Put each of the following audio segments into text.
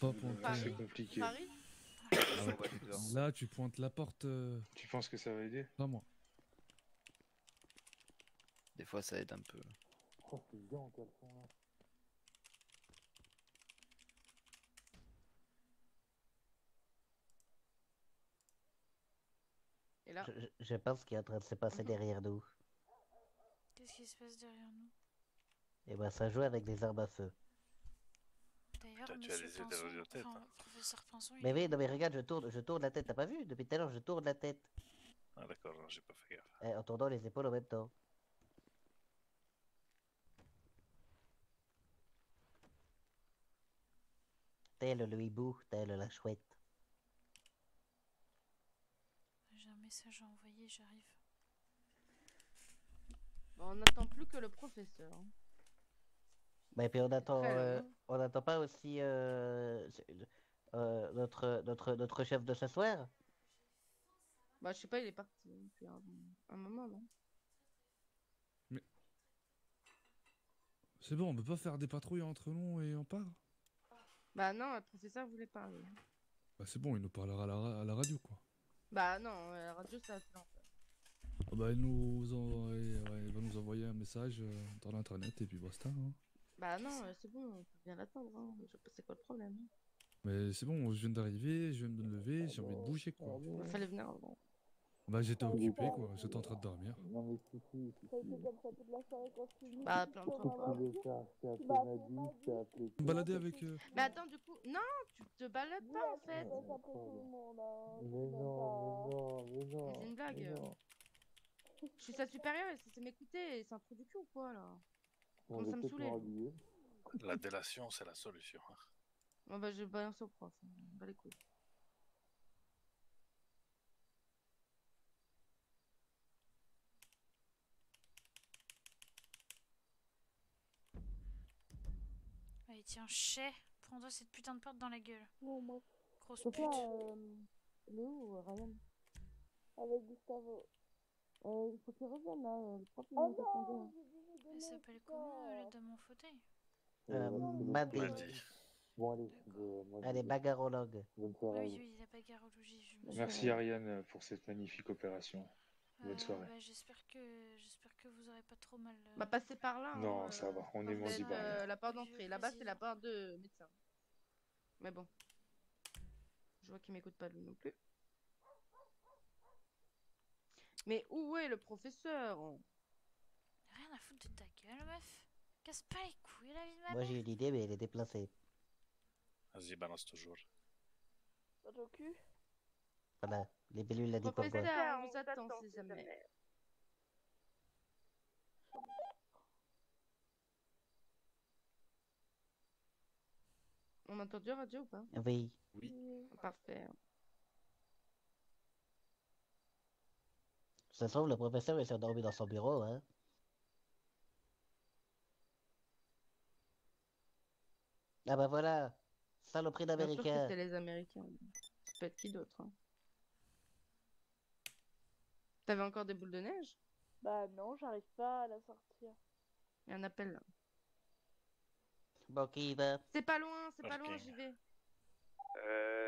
pas pointer. C'est compliqué. Paris. Ah ouais, là, tu pointes la porte. Tu penses que ça va aider? Pas moi. Des fois, ça aide un peu. Oh, c'est bien en caleçon là. Et là. Je pense qu'il est en train de se passer derrière nous. Qu'est-ce qui se passe derrière nous? Et ben ça joue avec des armes à feu. D'ailleurs, Tu as monsieur les aides Pinson, à la tête. enfin, professeur Pinson, Mais oui, non mais regarde, je tourne la tête, t'as pas vu? Depuis tout à l'heure, je tourne la tête. Ah d'accord, j'ai pas fait gaffe. En tournant les épaules en même temps. Tel le hibou, tel la chouette. j'ai un message à envoyer, j'arrive. Bon, on n'attend plus que le professeur. Bah, et puis Très long. on attend pas aussi notre chef de ce soir? Bah, je sais pas, il est parti depuis un moment, non? Mais. C'est bon, on peut pas faire des patrouilles entre nous et on part? Bah, non, le professeur voulait parler. Bah, c'est bon, il nous parlera à la radio, quoi. Bah, non, la radio, ça a fait longtemps. Ah bah, il va nous envoyer un message dans l'internet et puis basta. Hein. Bah, non, c'est bon, on peut bien l'attendre. Hein. Je sais pas c'est quoi le problème. Mais c'est bon, je viens d'arriver, je viens de me lever, j'ai envie de bouger, quoi. Il fallait venir avant. Bah, j'étais occupé, quoi. J'étais en train de dormir. Non mais si. Ça a été comme ça toute la soirée quand je suis venue. Bah, plein de Qu'est-ce que fois. tu veux faire? Je t'ai appelé Nadine, je t'ai appelé... Me balader avec... Mais attends, du coup, non, tu te balades pas en fait. Ouais, ça après tout le monde, hein. Mais non. Mais c'est une blague. Je suis sa supérieure et c'est m'écouter, c'est un trou du cul ou quoi là? On ça me saoulait. La délation, c'est la solution. Hein. Bon bah je vais balancer au prof, bah les couilles. Allez, tiens, chais, prends-toi cette putain de porte dans la gueule. Non, moi. Grosse Donc pute. là, il est où, Ryan? Avec Gustavo. Il faut qu'il revienne là, le prof il nous attendait. Elle s'appelle comment, la dame en fauteuil? Maddy. Bon allez, elle est bagarrologue. Oui, la bagarrologie. Merci Ariane pour cette magnifique opération. Bonne soirée. Bah, j'espère que vous aurez pas trop mal. Bah passez par là. Non, hein, ça va, on est mandibarés. la porte d'entrée. Là-bas c'est la porte de médecin. Mais bon. Je vois qu'il m'écoute pas lui non plus. Mais où est le professeur? Rien à foutre de ta gueule, meuf. Casse pas les couilles, la vie de ma Moi j'ai une idée, mais elle est déplacée. Vas-y, balance toujours. Dans ton cul? Voilà, les bellules la dit pourquoi. Professeur, on vous attend si jamais. On a entendu radio ou pas? Oui. Parfait. Ça se trouve, le professeur il s'est endormi dans son bureau, hein. Ah bah voilà, saloperie Bien sûr que d'américain. c'est les Américains. Ça peut être qui d'autre, hein. T'avais encore des boules de neige? Bah non, j'arrive pas à la sortir. Il y a un appel là. Bon, qui y va? C'est pas loin, j'y vais.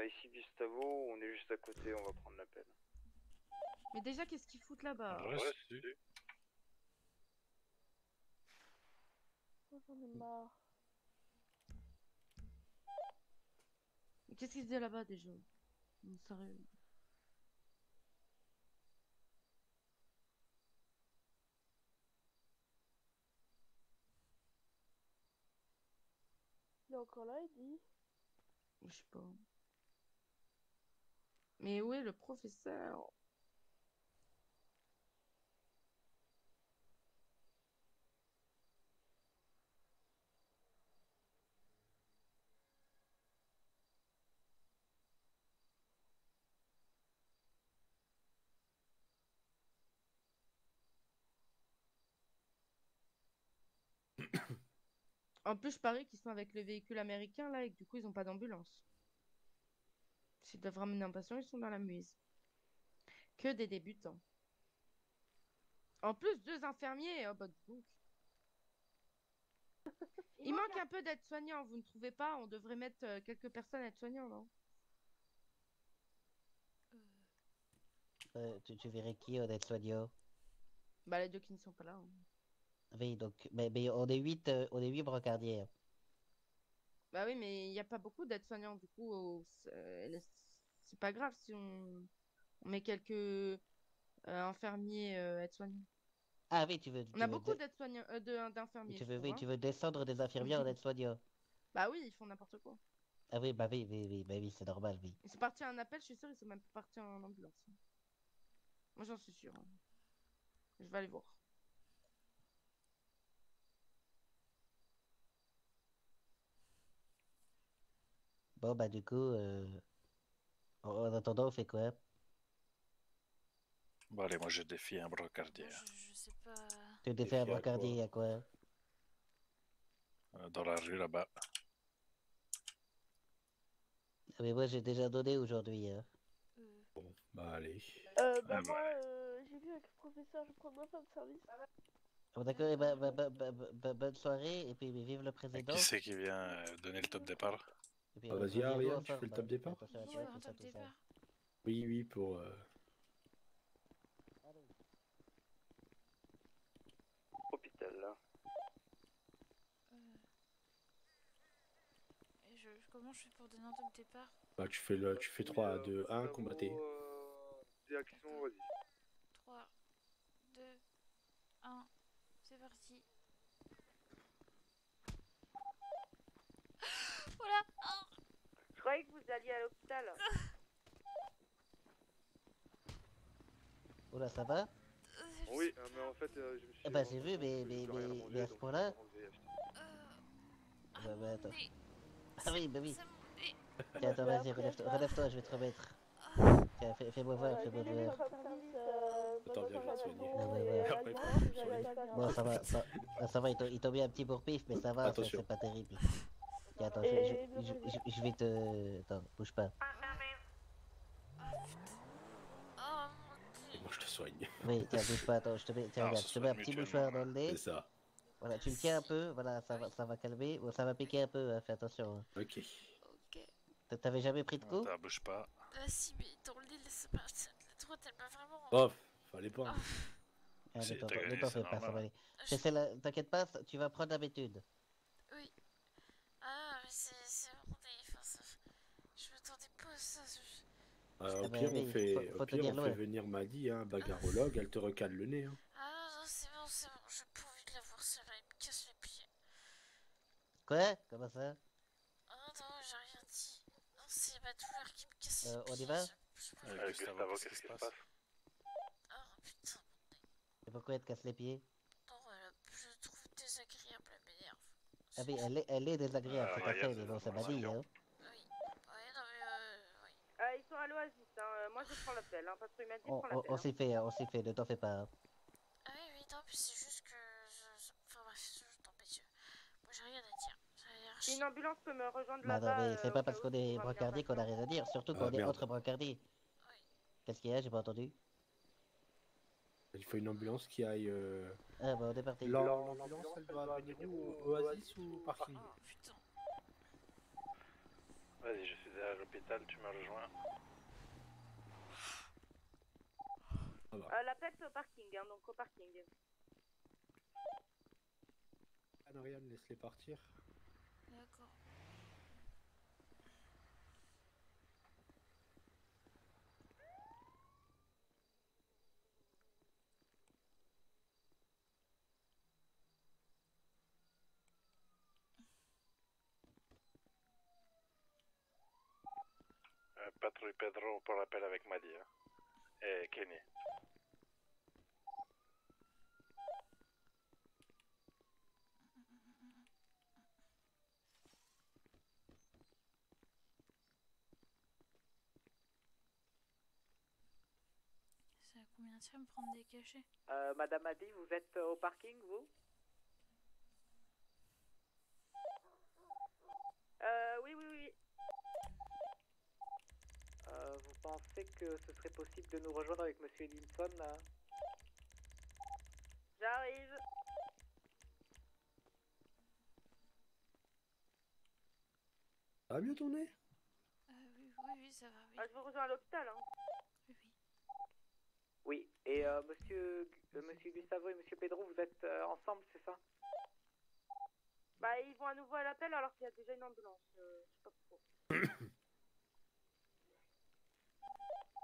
Ici Gustavo, on est juste à côté, on va prendre l'appel. Mais déjà, qu'est-ce qu'ils foutent là-bas? Reçu. Oh, j'en ai marre. Mais qu'est-ce qu'ils faisaient là-bas déjà? Non, sérieux. Il est encore là, il dit. Je sais pas. Mais où est le professeur? En plus, je parie qu'ils sont avec le véhicule américain là et que du coup, ils ont pas d'ambulance. S'ils doivent ramener un patient, ils sont dans la muse. Que des débutants. En plus, 2 infirmiers. Oh bah dis donc. Il manque un peu d'aides-soignants, vous ne trouvez pas? On devrait mettre quelques personnes aides-soignants, non? Tu verrais qui en aide-soignant? Bah, les deux qui ne sont pas là. Hein. Oui, donc, mais on est 8 brocardiers. Bah oui, mais il n'y a pas beaucoup d'aides-soignants, du coup, c'est pas grave si on met quelques infirmiers aides-soignants. Ah oui, tu veux. On a beaucoup d'aides-soignants, d'infirmiers, Tu je veux, trouve, oui, hein. tu veux descendre des infirmières en aide-soignants. Bah oui, ils font n'importe quoi. Ah oui, bah oui, c'est normal, oui. Ils sont partis à un appel, je suis sûre, ils sont même pas partis en ambulance. Moi, j'en suis sûre. Hein. Je vais aller voir. Bon, bah du coup, en attendant, on fait quoi? Bon, allez, moi je défie un brocardier. Je sais pas. Tu défais un brocardier, à quoi? Dans la rue là-bas. Ah, mais moi, j'ai déjà donné aujourd'hui. Hein. Bon, bah allez. Bah moi, j'ai vu avec le professeur, je prends ma fin de service. Bon, d'accord, et bonne soirée, et puis vive le président. Qui c'est qui vient donner le top départ? Et puis, Ah, vas-y, reviens-nous Ariane, en tu fais forme, le top hein. départ? Attention à Oui, toi, un tout ça, top tout ça. départ. Oui, pour... Hôpital, là. Comment je fais pour donner un top départ? Bah tu fais 3, 2, 1, combattez. Direction, vas-y. 3, 2, 1, c'est parti. Voilà. Oh. Je croyais que vous alliez à l'hôpital. Oula, ça va? Oui, mais en fait, je me suis... Eh bah j'ai vu, mais à ce point-là... Bah attends. Ah oui, bah oui. Tiens, attends, vas-y, relève-toi, je vais te remettre. Tiens, fais-moi voir, fais-moi voir. Attends, viens, je vais te soigner. Ah ouais. Après, faut que je me soigne. Bon, ça va, ils t'ont mis un petit bourre-pif, mais ça va, Attention. c'est pas terrible. Tiens, attends, je vais te... Attends, bouge pas. Et moi je te soigne. Oui, tiens, bouge pas, attends, tiens, regarde, je te mets un petit mouchoir dans le nez. C'est ça. Voilà, tu le tiens un peu, voilà, ça va calmer. Bon, ça va piquer un peu, hein, fais attention. Hein. Ok. T'avais jamais pris de coup? Attends, bouge pas. Si, mais dans l'île, c'est pas... la droite, elle m'a vraiment... Bof, fallait pas. Ah, Si, ne t'as t'en gagné, fais c'est pas, ça va normal. aller. T'inquiète pas, tu vas prendre l'habitude. Oui. Ah, mais c'est vraiment des... Je m'attendais pas à ça. Au bah pire, oui, faut on tenir fait loin. venir Maddy, hein, bagarrologue, elle te recale le nez. Hein. Ah non, c'est bon, j'ai pas envie de la voir seule, elle me casse les pieds. Quoi? Comment ça? Ah non, j'ai rien dit. Non, c'est ma douleur qui me casse les pieds. On y va? Gustavo, qu'est-ce qui se passe? Oh putain, Et pourquoi elle te casse les pieds? non, je la trouve désagréable, elle m'énerve. Ah oui, elle est désagréable, Ah, c'est pas ouais, fait, mais bon, ça m'a dit, hein. Oui. Ouais, non mais oui. Ils sont à l'Oasis, hein. Moi je prends l'appel, hein, parce qu'il m'a dit de prendre l'appel. On s'y fait, ne t'en fais pas. Hein. Ah oui, non, mais c'est juste que... Enfin bref, non mais moi j'ai rien à dire. Si une ambulance peut me rejoindre Bah non, là-bas... mais c'est pas parce qu'on est brocardier qu'on a rien à dire, surtout qu'on est merde. autre brocardier. Qu'est-ce qu'il y a? J'ai pas entendu. Il faut une ambulance qui aille... Ah bah on est parti. L'ambulance, elle doit venir où? Au Oasis ou au parking? Oh putain. Vas-y, je suis à l'hôpital, tu me rejoins. L'appel c'est au parking, hein, donc au parking. Ariane, laisse-les partir. D'accord. Patrouille Pedro pour l'appel avec Maddy. Hein. Et Kenny. Ça a combien de temps me prendre des cachets? Madame Maddy, vous êtes au parking, vous? Oui. Vous pensez que ce serait possible de nous rejoindre avec Monsieur Linson là? J'arrive. Ça va mieux ton nez? Oui, ça va, oui. Ah, je vous rejoins à l'hôpital, hein. Oui, oui. Oui, et monsieur Gustavo et monsieur Pedro, vous êtes ensemble, c'est ça? Bah, ils vont à nouveau à l'appel alors qu'il y a déjà une ambulance. Je sais pas pourquoi.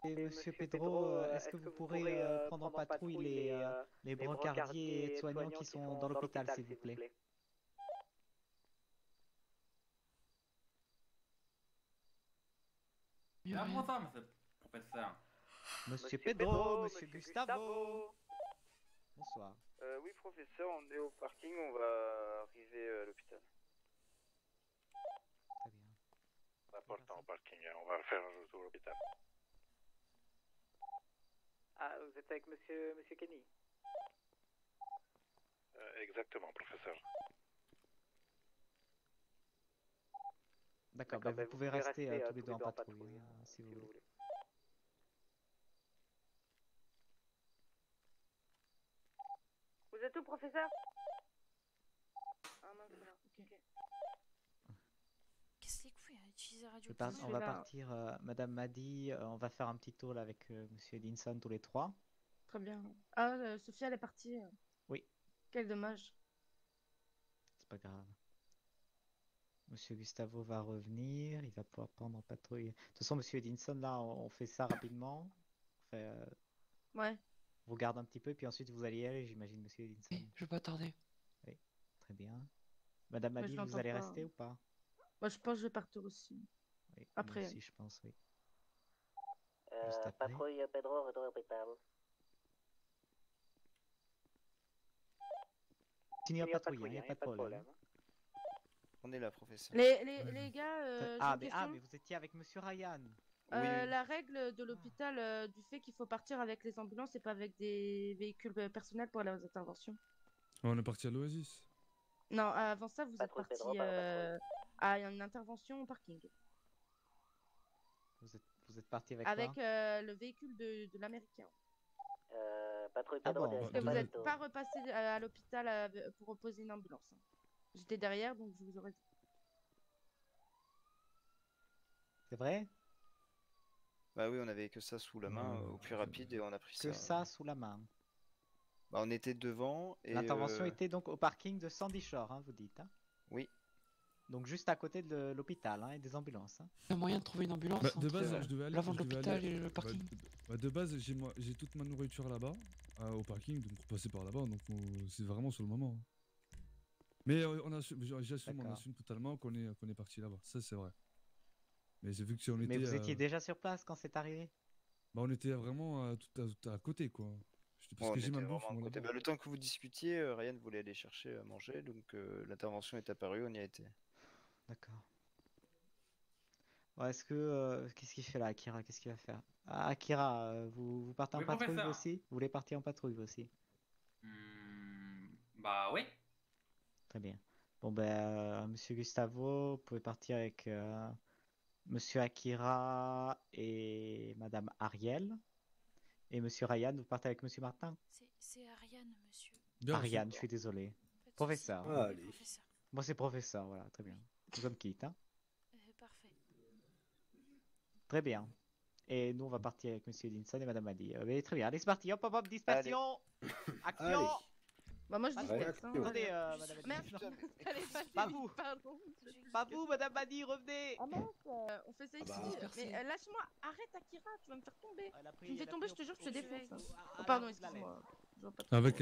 Et Monsieur Pedro, est-ce que vous pourrez prendre en patrouille les brancardiers et aides-soignants qui sont dans l'hôpital, s'il vous plaît? Bien pour ça, monsieur le professeur. Monsieur Pedro, Monsieur Gustavo. Bonsoir. Oui, professeur, on est au parking, on va arriver à l'hôpital. Très bien. On n'a pas le temps au parking, hein. On va faire un retour à l'hôpital. Ah, vous êtes avec monsieur Kenny? Exactement, professeur. D'accord, vous pouvez rester tous les deux en patrouille, si vous voulez. Vous êtes où, professeur? Ah non, c'est là. Ok. Qu'est-ce les couilles à utiliser la radio? On va partir, Madame m'a dit, on va faire un petit tour là avec Monsieur Edinson tous les trois. Très bien. Ah, Sophia, elle est partie. Oui. Quel dommage. C'est pas grave. Monsieur Gustavo va revenir, il va pouvoir prendre en patrouille. De toute façon, Monsieur Edinson, là, on fait ça rapidement. On fait, Ouais. vous garde un petit peu, puis ensuite vous allez y aller, j'imagine, Monsieur Edinson. Oui, je vais pas tarder. Oui, très bien. Madame m'a dit, vous allez rester ou pas? Moi, je pense que je vais partir aussi. Oui, après. moi aussi, je pense, oui. Juste après. Patrouille Pedro, retour à l'hôpital. Continue à patrouiller, il n'y a pas de problème. On est là, professeur. Les gars, j'ai une question. Mais vous étiez avec Monsieur Ryan. La règle de l'hôpital du fait qu'il faut partir avec les ambulances et pas avec des véhicules personnels pour les interventions. On est parti à l'Oasis. Non, avant ça, vous êtes parti à une intervention au parking. Vous êtes parti avec Avec quoi le véhicule de l'américain. Patrouille Ah Pedro. bon, parce que vous n'êtes pas repassé à l'hôpital pour reposer une ambulance. J'étais derrière, donc je vous aurais dit. C'est vrai? Bah oui, on avait que ça sous la main au plus rapide et on a pris ça. Que ça sous la main. Bah on était devant et... L'intervention était donc au parking de Sandy Shore, hein, vous dites, hein? Oui. Donc juste à côté de l'hôpital, hein, et des ambulances. Hein. Il y a moyen de trouver une ambulance de base, je devais aller l'avant de l'hôpital et le parking. De base, j'ai toute ma nourriture là-bas, au parking, donc on passait par là-bas, donc c'est vraiment sur le moment. Mais j'assume, on assume totalement qu'on est parti là-bas, ça c'est vrai. Mais c'est vu que si on était... Mais vous étiez déjà sur place quand c'est arrivé? Bah on était vraiment tout à côté, quoi. Parce que j'ai ma bouffe. Bah, le temps que vous discutiez, Ryan voulait aller chercher à manger, donc l'intervention est apparue, on y a été. D'accord. Ouais, est-ce que... qu'est-ce qu'il fait là, Akira? Qu'est-ce qu'il va faire? Ah, Akira, vous partez en patrouille vous aussi? Vous voulez partir en patrouille vous aussi? Bah oui. Très bien. Bon ben, Monsieur Gustavo, vous pouvez partir avec Monsieur Akira et Madame Ariel. Et Monsieur Ryan, vous partez avec Monsieur Martin? C'est Ariane, monsieur. Ariane, je suis désolé. Professeur. Allez. Professeur. Moi c'est professeur, voilà, très bien. Nous sommes quittes, hein? Parfait. Très bien. Et nous on va partir avec Monsieur Edinson et Madame Maddy. Très bien, allez c'est parti, hop hop hop, dispersion. Action. Allez. Bah moi je disperse. Attendez, Madame Maddy. Merde, allez, Pas vous. Pardon. Pas vous, Madame Maddy, revenez. Ah mince, on fait ça ici. Mais lâche-moi, arrête Akira, tu vas me faire tomber. Tu me fais tomber, je te jure, je te défonce. Oh, pardon, excuse-moi. Avec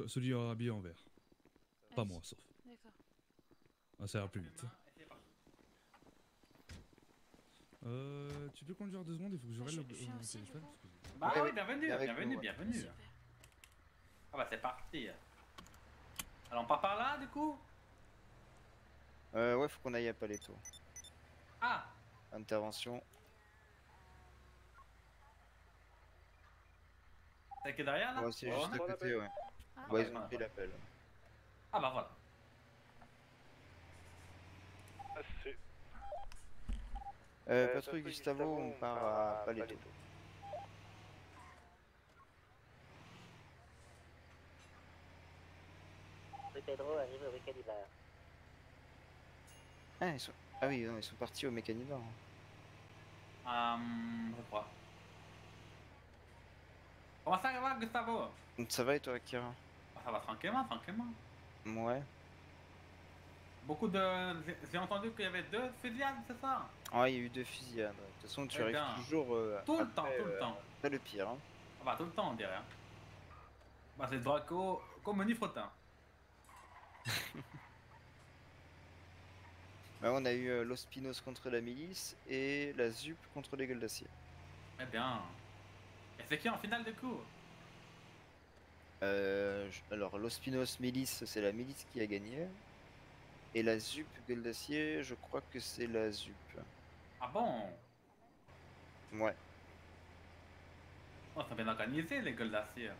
celui habillé en vert. Pas moi, sauf. D'accord. Ah, ça ira plus vite. Tu peux conduire 2 secondes, il faut que j'aurai le téléphone. Bah oui, bienvenue. Ah bah c'est parti. Alors on part par là du coup? Ouais, faut qu'on aille à Paleto. Ah! Intervention. C'est que derrière là? Ouais, c'est juste à côté, ouais. Ouais, ils ont pris l'appel. Ah bah voilà. Patrouille Gustavo, on part à Paleto. Pedro arrive avec Calibar. Ah, ils sont... Ah oui, non, ils sont partis au Mécanibar. Je crois. Comment ça va, Gustavo? Ça va et toi, Akira? Ça va tranquillement, tranquillement. Ouais. Beaucoup de... J'ai entendu qu'il y avait 2 fusillades, c'est ça? Ah, il y a eu 2 fusillades. De toute façon, tu Eh arrives bien, toujours tout le après, temps, tout le temps. après le pire. Hein. Ah bah tout le temps, on dirait. Hein. Bah c'est Draco comme Nifrotin. Bah, on a eu Los Pinos contre la milice et la ZUP contre les gueules d'acier. Eh bien. Et c'est qui en finale de coup? Alors, Los Pinos milice, c'est la milice qui a gagné. Et la ZUP gueule d'acier, je crois que c'est la ZUP. Ah bon? Ouais. Oh, c'est bien organisé les gueules d'acier.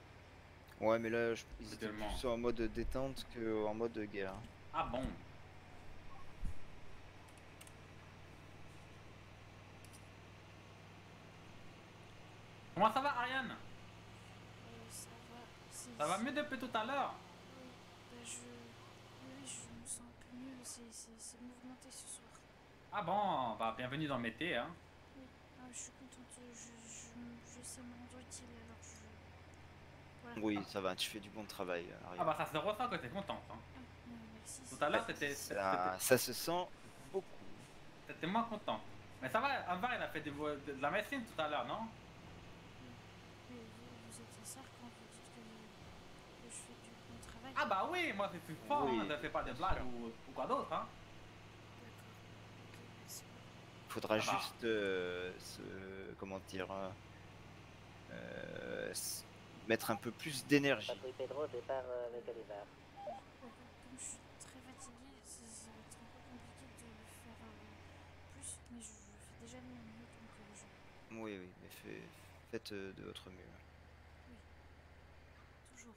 Ouais, mais là, ils étaient plus en mode détente qu'en mode guerre. Ah bon? Comment ça va, Ariane? Ça va mieux depuis tout à l'heure? Oui, je me sens un peu mieux, c'est mouvementé ce soir. Ah bon, bah bienvenue dans le métier, hein. Oui, je suis contente, je sais me rendre utile, alors je... Voilà. Oui, ça va, tu fais du bon travail, Ariane. Ah bah ça se ressent que t'es contente, hein. Merci. Tout à l'heure c'était... Ça se sent beaucoup. T'étais moins content. Mais ça va, Anvar il a fait de la médecine tout à l'heure, non? Vous êtes sincère quand vous dites que je fais du bon travail? Ah bah oui, moi c'est plus fort, Oui, hein, je fais pas de blagues ou quoi d'autre, hein. Faudra Ça va. juste comment dire mettre un peu plus d'énergie. Patrouille Pedro, départ Mécanibar. Comme je suis très fatiguée, ça va être un peu compliqué de le faire plus, mais je fais déjà de mon mieux, donc Oui, oui, mais faites de votre mieux. toujours.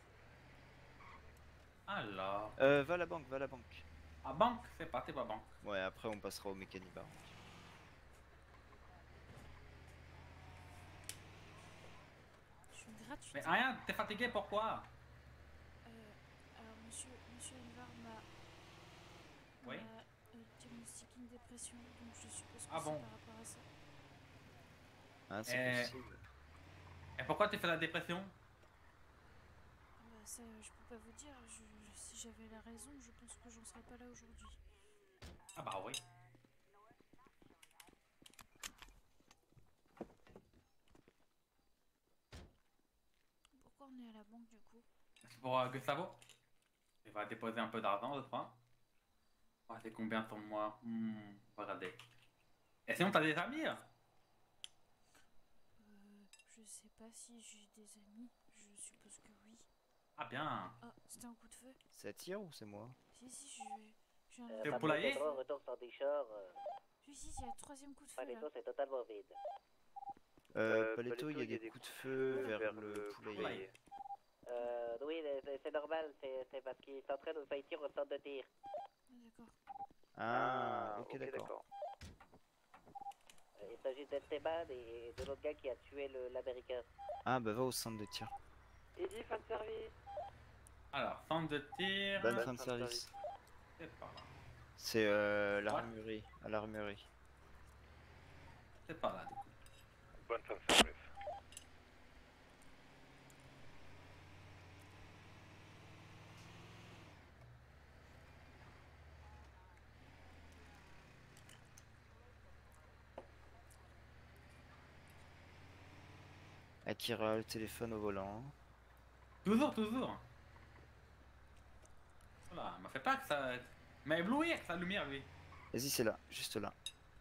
Alors... Va à la banque, va à la banque. À banque, c'est pas, t'es pas banque. Ouais, après on passera au Mécanibar. Je suis une gratuite. Mais rien, t'es fatigué, pourquoi? Alors monsieur Envar m'a Oui. diagnostiqué une dépression, donc je suppose que Ah c'est bon. par rapport à ça. Hein, c'est possible. Et pourquoi tu fais la dépression? Bah, ça, je peux pas vous dire. Si j'avais la raison, je pense que j'en serais pas là aujourd'hui. Ah bah oui. Pourquoi on est à la banque du coup? C'est pour Gustavo. Il va déposer un peu d'argent, je crois. Oh, c'est combien sur moi? On va regarder. Et sinon, t'as des amis? Je sais pas si j'ai des amis. Je suppose que oui. Ah bien. Ah, c'était un coup de feu? Ça tire ou c'est moi? Si, j'ai un... T'es au poulailler? Pedro, retour sur Dishore. Si, il y a le troisième coup de feu là. Paletto, c'est totalement vide. Paletto, il y a des coups de feu vers le poulailler. Oui, c'est normal, c'est parce qu'il est en train de nous faire tirer au centre de tir. D'accord. Ah, ok, d'accord. Il s'agit d'Esteban et de l'autre gars qui a tué l'américain. Ah, bah va au centre de tir. Il dit fin de service. Alors, centre de tir. Bonne fin de service. C'est par là. C'est l'armurerie, à l'armurerie. C'est par là, du coup. Bonne fin de service. Akira, le téléphone au volant. Toujours. Voilà, m'a fait pas que ça... m'a ébloui avec sa lumière, lui. Vas-y, c'est là, juste là.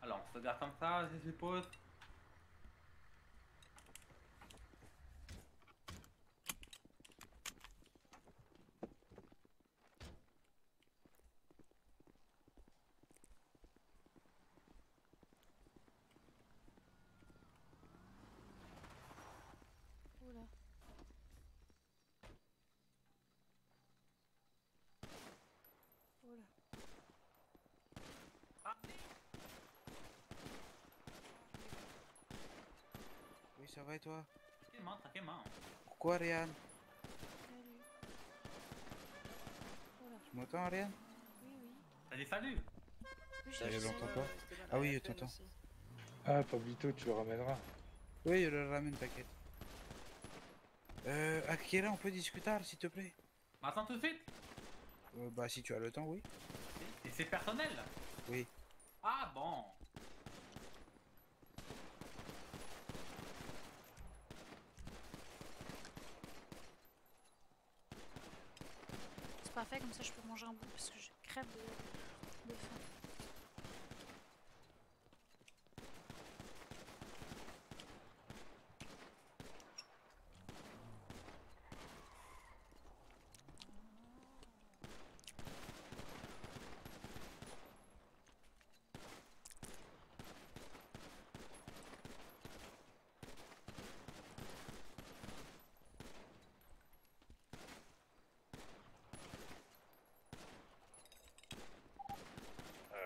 Alors, on se regarde comme ça, je suppose. Oula. Oula. Oui, ça va et toi? Tranquillement. Pourquoi, Ariane? Salut. Oula. Tu m'entends, Ariane? Oui. T'as dit salut? Oui, Je l'entends pas. Ah oui, t'entends. Ah, Pablito, tu le ramèneras. Oui, je le ramène, t'inquiète. Akira, on peut discuter, s'il te plaît? Maintenant tout de suite? Bah, si tu as le temps, oui. Et c'est personnel? Oui. Ah bon. C'est parfait, comme ça je peux manger un bout parce que je crève de faim.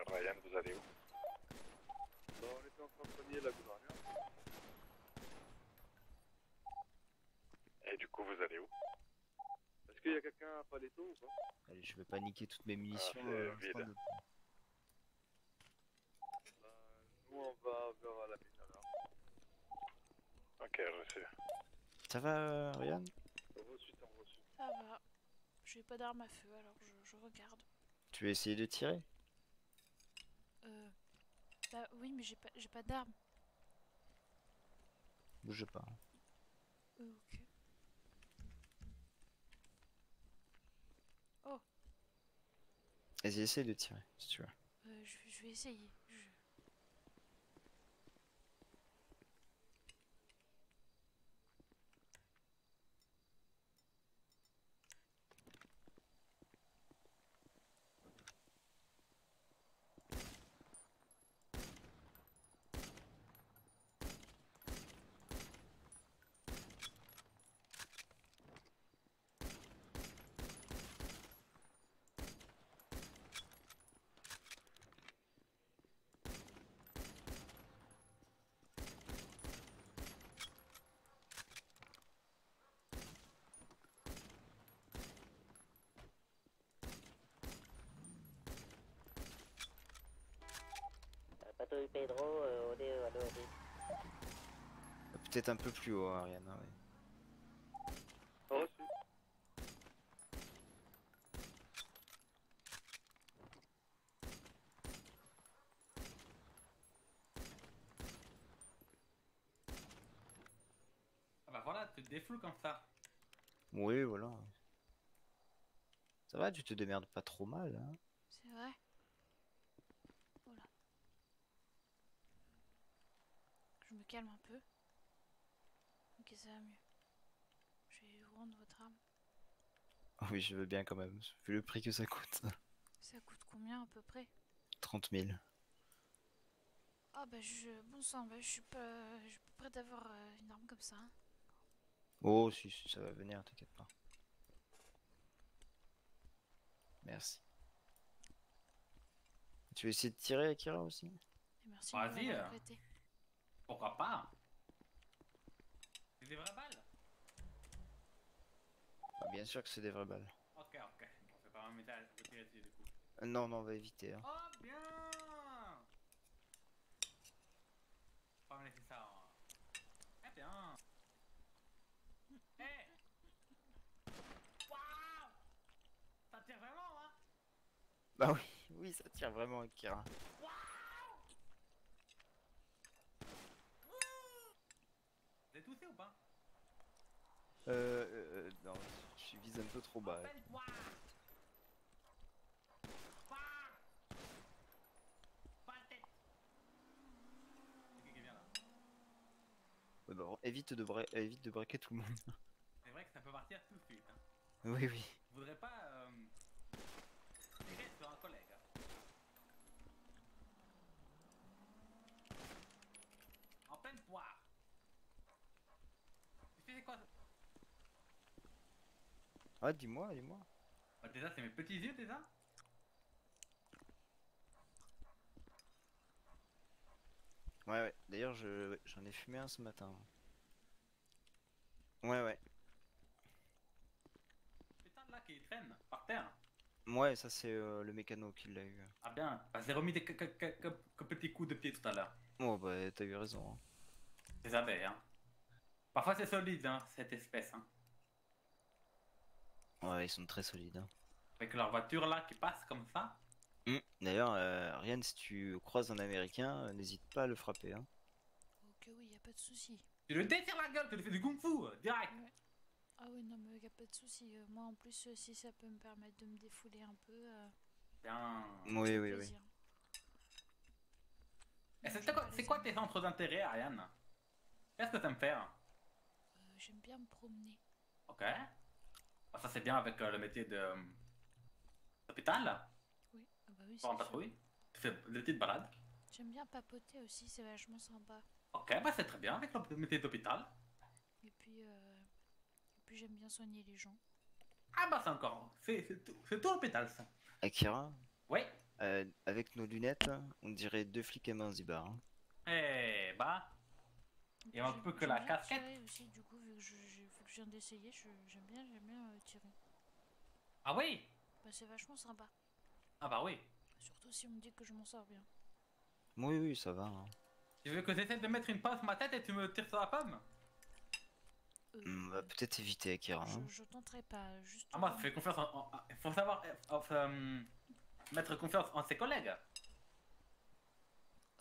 Ryan, vous allez où? On était en train de soigner la gouverneur. Et du coup, vous allez où? Est-ce qu'il y a quelqu'un à Paletto ou pas? Allez, je vais pas niquer toutes mes munitions. c'est vide. Nous on va vers la mine alors. Ok, reçu. Ça va, Ryan? Reçu, t'en reçu. Ça va. J'ai pas d'arme à feu alors je regarde. Tu veux essayer de tirer? Bah oui, mais j'ai pas d'arme. Bouge pas. Ok. Oh, Vas-y, essaye de tirer, si tu veux. je vais essayer. Patrouille Pedro, on est à l'heure. Peut-être un peu plus haut, Ariane. Ouais. Reçu. Ah bah voilà, tu te défoules comme ça. Oui, voilà. Ça va, tu te démerdes pas trop mal, hein? C'est vrai. Voilà. Je me calme un peu. Ok, ça va mieux. Je vais vous rendre votre arme. Ah oui, je veux bien quand même, vu le prix que ça coûte. Ça coûte combien à peu près? 30 000. Ah bah bon sang, bah, je suis pas prête d'avoir une arme comme ça. Hein. Oh, si, ça va venir, t'inquiète pas. Merci. Tu veux essayer de tirer, Akira, aussi? Et merci Vas-y, de m'avoir prêté. pourquoi pas? C'est des vraies balles? Ah, bien sûr que c'est des vraies balles. Ok, ok. Bon, c'est pas un métal, retirer dessus du coup. Non, non, on va éviter. Hein. Oh bien! Pas me laisser ça. Hein. Eh bien! Eh! Waouh! Ça tire vraiment, hein? Bah oui, oui, ça tire vraiment, Akira. Vous êtes touché ou pas? Non, je vise un peu trop bas. Appelle-toi! Pas la tête! C'est qui vient là? Ouais, bah, évite de braquer tout le monde. C'est vrai que ça peut partir tout de suite. Hein. Oui, oui. Je voudrais pas tirer sur un collègue. Hein. En pleine poire. Tu sais quoi? Ah, dis-moi, dis-moi. Bah, déjà, c'est mes petits yeux déjà. Ouais, ouais. D'ailleurs, j'en ai fumé un ce matin. Ouais, ouais. Putain, là qui traîne par terre. Ouais, ça c'est le mécano qui l'a eu. Ah bien, bah, j'ai remis quelques petits coups de pied tout à l'heure. Oh bah t'as eu raison. Hein. Les abeilles, hein. Parfois c'est solide, hein, cette espèce, hein. Ouais, ils sont très solides. Hein. Avec leur voiture là qui passe comme ça. D'ailleurs, Ryan, si tu croises un américain, n'hésite pas à le frapper. Hein. Ok, oui, y a pas de souci. Tu le détires la gueule, tu lui fais du kung fu, direct. Ouais. Ah oui, non, mais y a pas de souci. Moi, en plus, si ça peut me permettre de me défouler un peu. Bien. Oui. Plaisir. Et c'est quoi tes centres d'intérêt, Ariane? Qu'est-ce que t'aimes faire? J'aime bien me promener. Ok. Ah, ça c'est bien avec le métier de d'hôpital. Oui, ah bah oui, Pas en patrouille. Tu fais des petites balades. J'aime bien papoter aussi, c'est vachement sympa. Ok, bah c'est très bien avec le métier d'hôpital. Et puis j'aime bien soigner les gens. Ah bah c'est encore, c'est tout l'hôpital ça. Akira? Oui. Avec nos lunettes, on dirait deux flics à Zanzibar. Hein. Eh bah. Il manque peu que la casquette. Aussi, du coup, vu que je viens d'essayer, j'aime bien tirer. Ah oui? Bah c'est vachement sympa. Ah bah oui. Surtout si on me dit que je m'en sors bien. Oui, ça va. Hein. Tu veux que j'essaie de mettre une pince sur ma tête et tu me tires sur la pomme? On va peut-être éviter Akira. Hein. Je tenterai pas, juste... Ah moi, je fais confiance il faut savoir mettre confiance en ses collègues.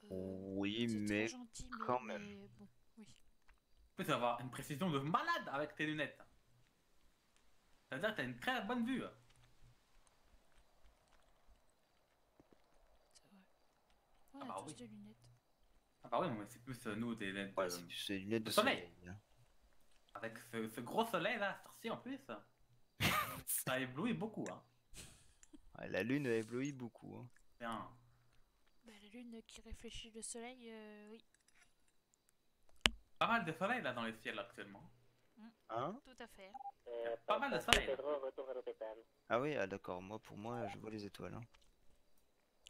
Oui, mais gentil, quand même. Mais bon, oui. Tu peux avoir une précision de malade avec tes lunettes. C'est-à-dire que t'as une très bonne vue. On a tous des lunettes. Ah bah oui, mais c'est plus nous des lunettes ouais, c'est des lunettes de soleil. Hein. Avec ce gros soleil là, sorti en plus. Ça éblouit beaucoup. Hein. Ouais, la lune éblouit beaucoup. Hein. Bien. Bah, la lune qui réfléchit le soleil, oui. Pas mal de soleil là dans les ciels actuellement. Hein? Tout à fait. Pas mal de soleil. Pedro, retour à l'hôpital. Ah oui, d'accord. Pour moi, je vois les étoiles. Hein.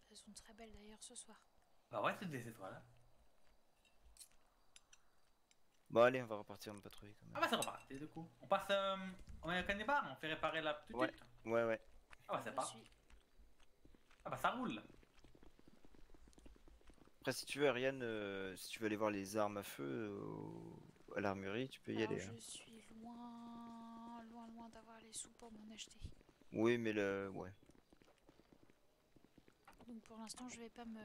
Elles sont très belles d'ailleurs ce soir. Bah ouais, c'est des étoiles. Bon, allez, on va repartir en patrouille quand même. Ah bah c'est reparti du coup. On passe on est à Canibar, on fait réparer la petite. Ouais. Ah bah c'est pas. Ah bah ça roule. Après, si tu veux, Ariane, si tu veux aller voir les armes à feu à l'armurerie, tu peux y aller. Je hein. suis loin d'avoir les sous pour m'en acheter. Oui, mais ouais. Donc pour l'instant, je vais pas me...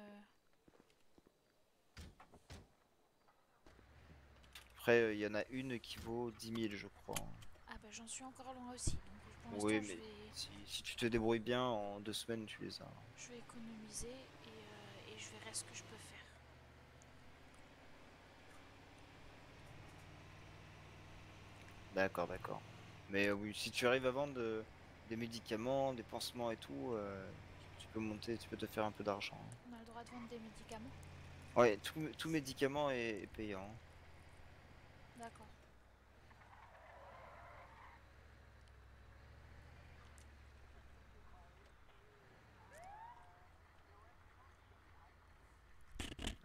Après, il y en a une qui vaut 10 000, je crois. Ah bah j'en suis encore loin aussi. Donc pour l'instant, Oui, mais si tu te débrouilles bien, en 2 semaines, tu les as. Je vais économiser et je verrai ce que je peux faire. D'accord. Mais oui, si tu arrives à vendre des médicaments, des pansements et tout, tu peux te faire un peu d'argent. Hein. On a le droit de vendre des médicaments? Ouais, tout médicament est payant. Hein. D'accord.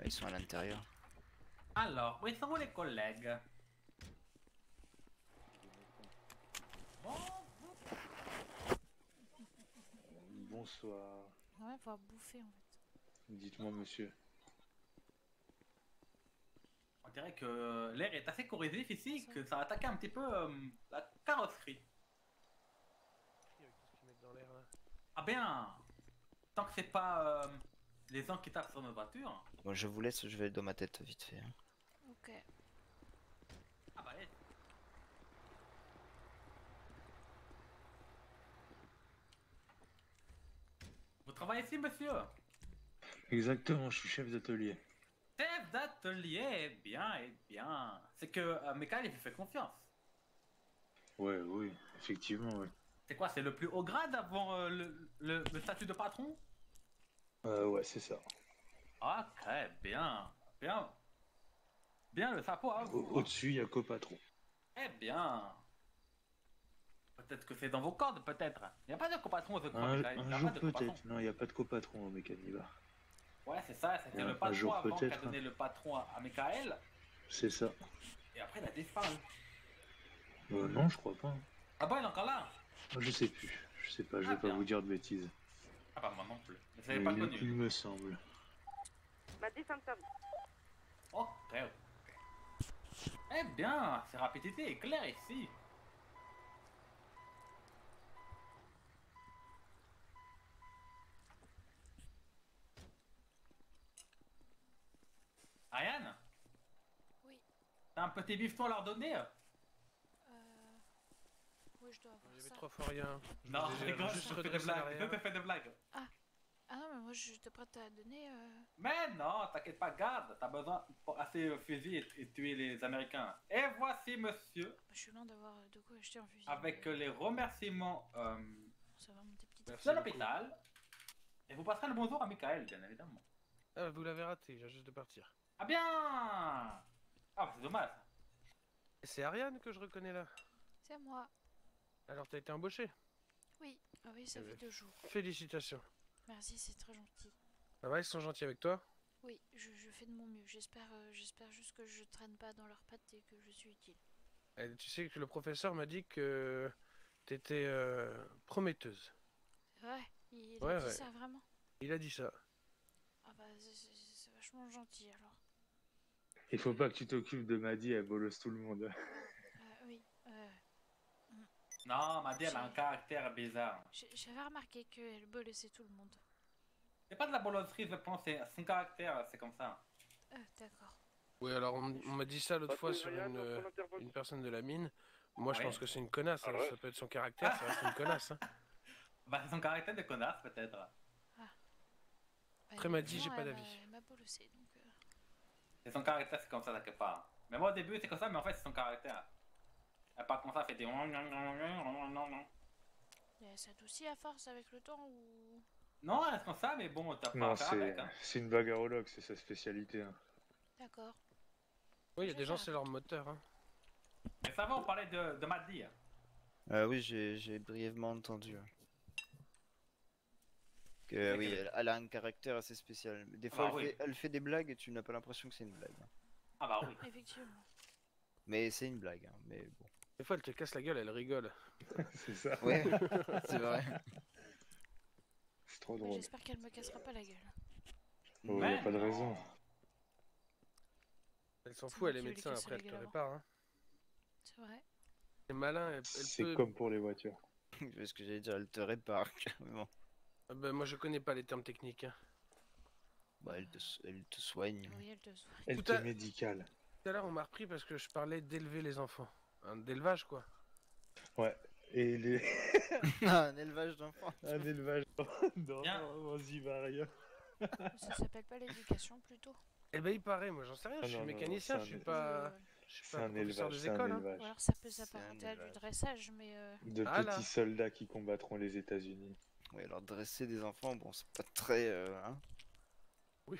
Ils sont à l'intérieur. Alors, où sont les collègues? Bonsoir. On va pouvoir bouffer en fait. Dites-moi, monsieur. On dirait que l'air est assez corrosif ici, que ça a attaqué un petit peu la carrosserie. Ah bien. Tant que c'est pas les gens qui tapent sur nos voitures. Bon, je vous laisse, je vais dans ma tête vite fait. Hein. Ok. Ah bah allez. Vous travaillez ici, monsieur? Exactement, je suis chef d'atelier. Chef d'atelier, eh bien. C'est que Michael, il vous fait confiance. Ouais, oui, effectivement, oui. C'est quoi, c'est le plus haut grade avant le statut de patron? Ouais, c'est ça. Ok, bien. Bien le chapeau à vous. Au-dessus, il n'y a qu'au patron. Eh bien. Peut-être que c'est dans vos cordes, peut-être. Il n'y a pas de copatron, je crois. Un jour peut-être. Non, il n'y a pas de copatron au Mécanibar. Ouais, c'est ça, c'était le Un patron jour avant qui a peut-être. donné le patron à Michael. C'est ça. Et après, il a disparu. Non, je crois pas. Ah bon, il est encore là? Je sais plus. Je sais pas, je vais pas vous dire de bêtises. Ah bah moi non plus. Mais Mais c'est pas il connu. me semble. Maddy, ça me service. Ok, ok. Eh bien, c'est rapidité est clair ici. Ariane? Oui. T'as un petit bifton à leur donner? Oui, je dois avoir Il y avait ça. 3 fois rien. Non, je rigole, juste je fais des redresser blagues. l'arrière. Je te fais des blagues. Ah non, mais moi je te prête à donner. Mais non, t'inquiète pas, garde. T'as besoin pour assez fusil et tuer les Américains. Et voici, monsieur, Je suis loin d'avoir de quoi acheter un fusil. avec les remerciements Ça va monter petit. Merci de beaucoup. l'hôpital. Et vous passerez le bonjour à Michael, bien évidemment. Ah, vous l'avez raté, il vient juste de partir. Ah bien! Ah, bah, c'est dommage. Et c'est Ariane que je reconnais là. C'est moi. Alors t'as été embauché. Oui. Ah oui, ça Eh fait ben, 2 jours. Félicitations. Merci, c'est très gentil. Ça va, ils sont gentils avec toi? Oui, je fais de mon mieux. J'espère juste que je traîne pas dans leurs pattes et que je suis utile. Et tu sais que le professeur m'a dit que t'étais prometteuse. C'est vrai? Il Ouais, a dit ouais. ça vraiment? Il a dit ça. Ah bah c'est vachement gentil alors. Il faut pas que tu t'occupes de Maddy, elle bolosse tout le monde. Oui. Non, Maddy, elle a un caractère bizarre. J'avais remarqué qu'elle bolossait tout le monde. C'est pas de la bolosserie, je pense, c'est son caractère, c'est comme ça. D'accord. Oui, alors on m'a dit ça l'autre fois sur une personne de la mine. Moi, je Ouais. pense que c'est une connasse. Ah Hein. ouais. Ça peut être son caractère, ça reste une connasse. Hein. Bah, c'est son caractère de connasse, peut-être. Après, m'a dit, j'ai Non, pas elle d'avis. Elle m'a bolossé donc. C'est son caractère, c'est comme ça, quelque part. Mais moi, au début, c'est comme ça, mais en fait, c'est son caractère. Elle parle comme ça, elle fait des... Elle s'adoucit à force avec le temps ou. Non, elle reste comme ça, mais bon, t'as pas Non, à faire avec. Hein. c'est une bagarrologue, c'est sa spécialité. Hein. D'accord. Oui, il y a des gens, c'est leur moteur. Hein. Mais ça va, on parlait de Maddy. Oui, j'ai brièvement entendu. Que oui, elle a un caractère assez spécial. Des fois, bah elle fait des blagues et tu n'as pas l'impression que c'est une blague. Hein. Ah bah oui. Effectivement. Mais c'est une blague, hein, mais bon. Des fois, elle te casse la gueule, elle rigole. C'est ça. Ouais, c'est vrai. C'est trop Mais drôle. j'espère qu'elle me cassera pas la gueule. Oh, y a pas de raison. Elle s'en C'est fout, moi elle est qui vais lui médecin, casser après la elle te gueule avant. répare. Hein. C'est vrai. C'est malin, elle C'est peut... comme pour les voitures. C'est ce que j'allais dire, elle te répare carrément. Ah bah, moi, je connais pas les termes techniques. Hein. Bah, elle te soigne. Oui, elle te soigne. Elle te médicale. Tout à l'heure, on m'a repris parce que je parlais d'élever les enfants. D'élevage, quoi. Ouais. Et les... Un élevage d'enfants. Un élevage d'enfants, vas-y, Maria. Ça s'appelle pas l'éducation plutôt? Eh ben, il paraît, moi, j'en sais rien, Ah je suis non, non, mécanicien, c'est je suis un- pas... Je suis C'est pas un professeur élevage, des c'est un écoles. Hein. élevage. Ou alors ça peut C'est s'apparenter un à du élevage. dressage, mais. De Ah, là. petits soldats qui combattront les États-Unis. Oui, alors dresser des enfants, bon, c'est pas très. Hein. Oui.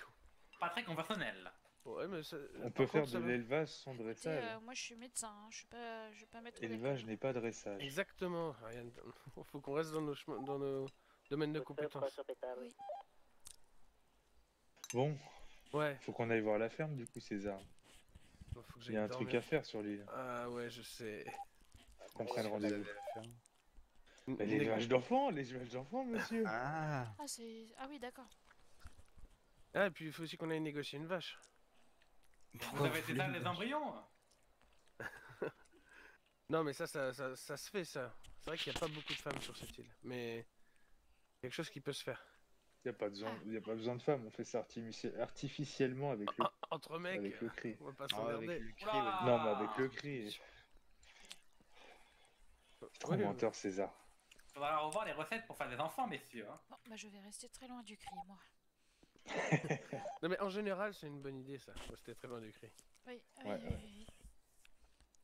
Pas très conventionnel. Ouais, mais ça... On par peut faire contre, ça de va. l'élevage sans Écoutez, dressage. moi je suis médecin, hein, je vais pas mettre. Élevage n'est pas dressage. Exactement, Ariane. Faut qu'on reste dans nos, dans nos domaines de compétences. Oui. Bon, Ouais. faut qu'on aille voir la ferme du coup, César. Faut que Il y j'aille a un dormir. truc à faire sur l'île. Ah ouais, je sais. Faut qu'on prenne rendez-vous. N- Bah, l'élevage d'enfants, monsieur. Ah. Ah oui, d'accord. Ah, et puis il faut aussi qu'on aille négocier une vache. Vous avez déjà les embryons? Non, mais ça se fait, ça. C'est vrai qu'il n'y a pas beaucoup de femmes sur cette île, mais quelque chose qui peut se faire. Il n'y a pas besoin de femmes, on fait ça artificiellement avec le, Entre mecs, avec le cri. on va pas Ah, s'emmerder. avec le cri, Oula. Non, mais avec le cri. Trop Ouais, menteur, César. Faudra revoir les recettes pour faire des enfants, messieurs. Hein. Bon, bah je vais rester très loin du cri, moi. Non, mais en général, c'est une bonne idée, ça. C'était très loin du cri. Oui, oui, Ouais, oui, ouais. oui.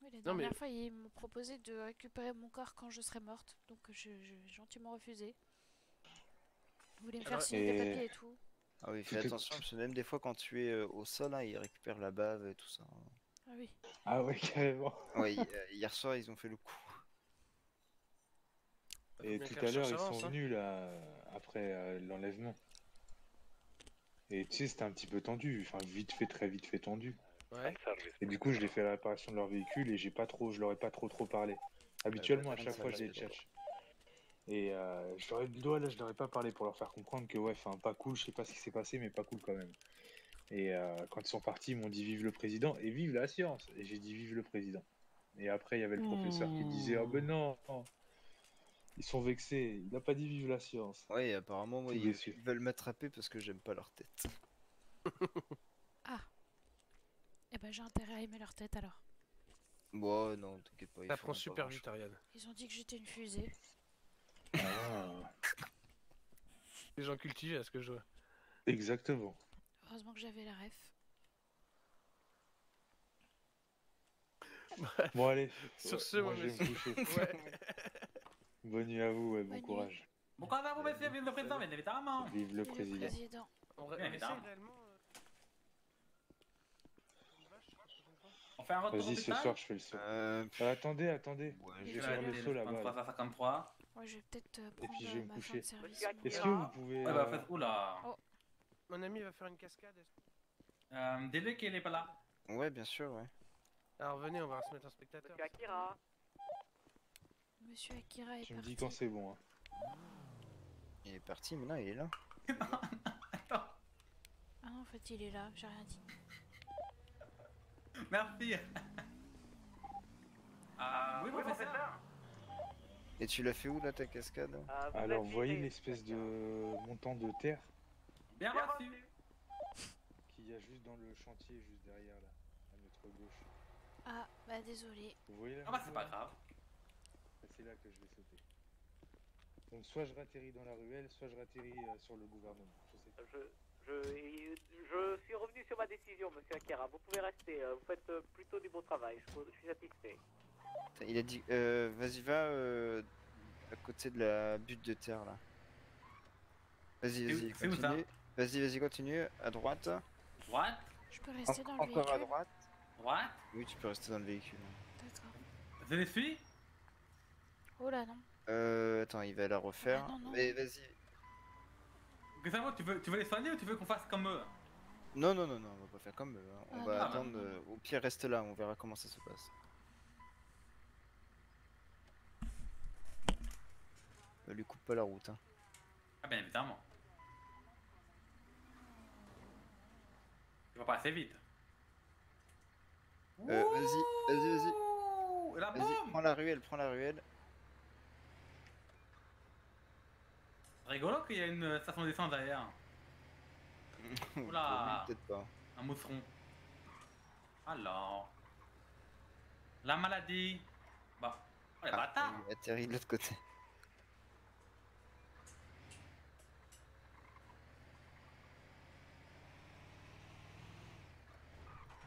Oui, la Non, mais- dernière fois, ils m'ont proposé de récupérer mon corps quand je serais morte, donc j'ai gentiment refusé. Ils voulaient me faire Alors, signer des et- papiers et tout. Ah oui, fais attention, parce que même des fois, quand tu es au sol, hein, ils récupèrent la bave et tout ça. Ah oui. Ah ouais, carrément. Ouais, hier soir, ils ont fait le coup. Et bien tout que la à l'heure, ils recherche avance, sont hein. venus là, après l'enlèvement. Et tu sais, c'était un petit peu tendu, enfin vite fait, très vite fait tendu. Ouais. Et du coup, je l'ai fait à la réparation de leur véhicule et je leur ai pas trop parlé. Habituellement, à chaque fois, je les tchatche. Et je leur ai pas parlé pour leur faire comprendre que ouais, enfin pas cool, je sais pas ce qui s'est passé, mais pas cool quand même. Et quand ils sont partis, ils m'ont dit vive le président et vive la science. Et j'ai dit vive le président. Et après, il y avait le professeur qui disait oh ben non, ils sont vexés, il a pas dit vive la science. Ouais, apparemment, moi, Tout ils déçu. veulent m'attraper parce que j'aime pas leur tête. Ah. Eh ben j'ai intérêt à aimer leur tête alors. Bon, non, t'inquiète pas. Ça prend super vite, Ariane. Ils ont dit que j'étais une fusée. Ah. Les gens cultivés à ce que je vois. Exactement. Heureusement que j'avais la ref. Bon allez, Sur ce, moi moi, je vais me coucher. Ouais. Bonne nuit à vous et bon Bonne nuit. courage. Bon courage à vous, messieurs, vive le président, bien évidemment. Vive le Et le président. président. Bien évidemment. réellement. On fait un retour Vas-y, ce soir je fais le saut. Attendez, je vais faire le saut là-bas. 53. Ouais, je vais peut-être Et prendre puis je vais me ma fin coucher. de service. Est-ce que vous pouvez... Ouais, bah, faites... Oula. Oh. Mon ami va faire une cascade. Dis-le qu'il est pas là. Ouais, bien sûr, ouais. Alors venez, on va se mettre en spectateur. Monsieur Akira. Monsieur Akira est Tu me parti. dis quand c'est bon. Hein. Il est parti, maintenant il est là. Ah non, en fait, il est là, j'ai rien dit. Merci. Oui, professeur. Et tu l'as fait où là ta cascade? Alors, vous voyez l'espèce de montant de terre Bien reçu. qu'il y a juste dans le chantier, juste derrière là, à notre gauche. Ah, bah désolé. Vous voyez là? Ah bah c'est pas grave. C'est là que je vais sauter. Donc soit je ratterris dans la ruelle, soit je ratterris sur le gouvernement. Je sais pas. Je suis revenu sur ma décision, monsieur Akira. Vous pouvez rester. Vous faites plutôt du bon travail. Je suis satisfait. Il a dit vas-y, va à côté de la butte de terre là. Vas-y, C'est où ça? continue. Vas-y, continue. À droite. Droite. Je peux rester dans le véhicule. Encore à droite. Droite. Oui, tu peux rester dans le véhicule. D'accord. Je les suis. Oh là, non. Attends, il va la refaire. Ah, non. Mais vas-y. Gustavo, tu veux les soigner ou tu veux qu'on fasse comme eux? Non, on va pas faire comme eux. Hein. On Ah, va non. attendre. Au pire, reste là, on verra comment ça se passe. Lui coupe pas la route. Hein. Ah bien évidemment. Tu vas pas assez vite. Vas-y. La Vas-y, bombe. prends la ruelle. Rigolo qu'il y a une station d'essence derrière. Oula. Peut-être pas. Un mousseron. Alors. La maladie. Bah. Oh les bâtards. Il atterrit de l'autre côté.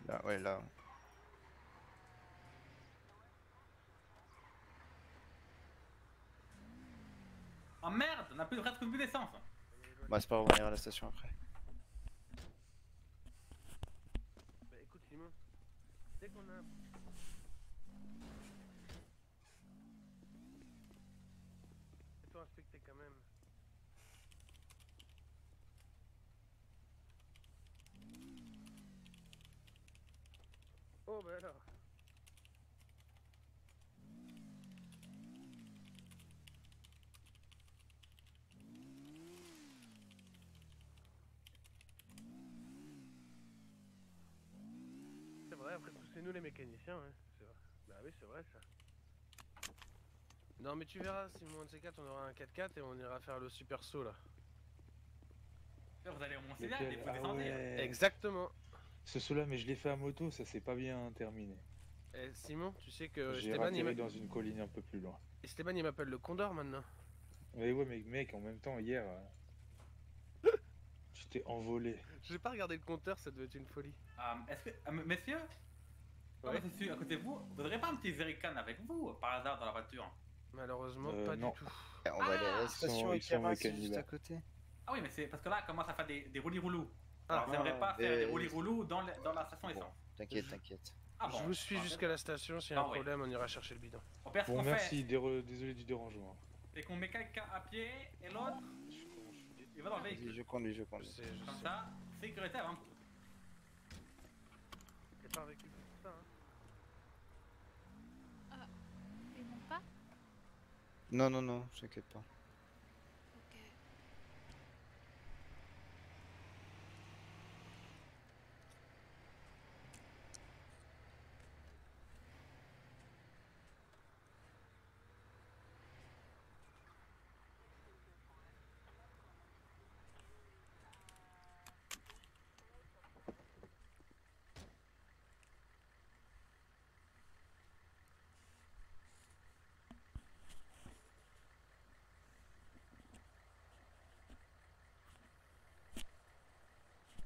Là, ouais, là. Oh merde, on a plus presque plus d'essence. Bah, c'est pas grave, on ira à la station après. Bah écoute, Simon. Dès qu'on a. Fais-toi inspecter quand même. Oh bah alors. C'est vrai, après tout c'est nous les mécaniciens, hein. C'est vrai. Bah oui, c'est vrai ça. Non mais tu verras, Simon, un de ces quatre, on aura un 4x4 et on ira faire le super saut là. Vous allez au Mont Lequel? Céliac et vous Ah descendez. ouais. Exactement. Ce saut-là, mais je l'ai fait à moto, ça s'est pas bien terminé. Et Simon, tu sais que J'ai Esteban ratterri dans une colline un peu plus loin. Esteban il m'appelle le Condor maintenant. Mais ouais, mais mec, en même temps, hier, tu t'es envolé. J'ai pas regardé le compteur, ça devait être une folie. Est-ce que, messieurs, Ouais. comme je suis à côté de vous, vous n'aurez pas un petit jerrycan avec vous, par hasard, dans la voiture? Malheureusement, pas non. du tout. On va aller à la station ils sont Akira, c'est juste cannibales. à côté. Ah oui, mais c'est parce que là, commence à faire des roulis-roulous. Ah, Alors, j'aimerais pas faire des mais- roulis-roulous dans la station essence. T'inquiète. Ah bon, Je vous suis bah, jusqu'à la station, s'il y a un Ah ouais. problème, on ira chercher le bidon. Au pire, ce Bon, qu'on merci, fait, désolé du dérangement. c'est qu'on met quelqu'un à pied et l'autre, il va dans le Vas-y, véhicule. je conduis. Je Comme sais. ça, sécuritaire, hein. T'es pas avec lui pour ça, hein. Ils montent pas? Non, non, non, t'inquiète pas. Ok.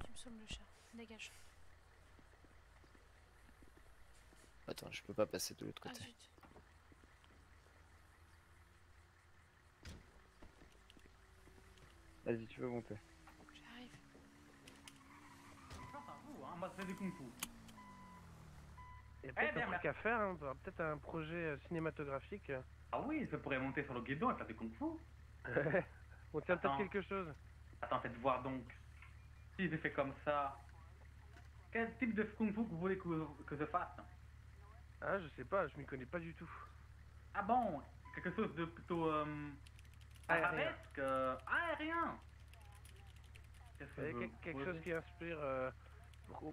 Tu me saoules le chat. Dégage. Attends, je peux pas passer de l'autre Ah côté. zut. Vas-y, tu peux monter. J'arrive. Enfin, vous, hein, moi, je fais du kung fu. Il y a peut-être bien, un truc à faire, hein, peut-être un projet cinématographique. Ah oui, je pourrais monter sur le guidon et faire du kung fu. On tient peut-être Attends. quelque chose. Attends, faites voir donc. Si je fais comme ça, quel type de kung fu que vous voulez que je fasse? Ah, je sais pas, je m'y connais pas du tout. Ah bon, quelque chose de plutôt Aérien. arabesque, aérien. Qu'est-ce que je veux Quelque proposer? chose qui inspire,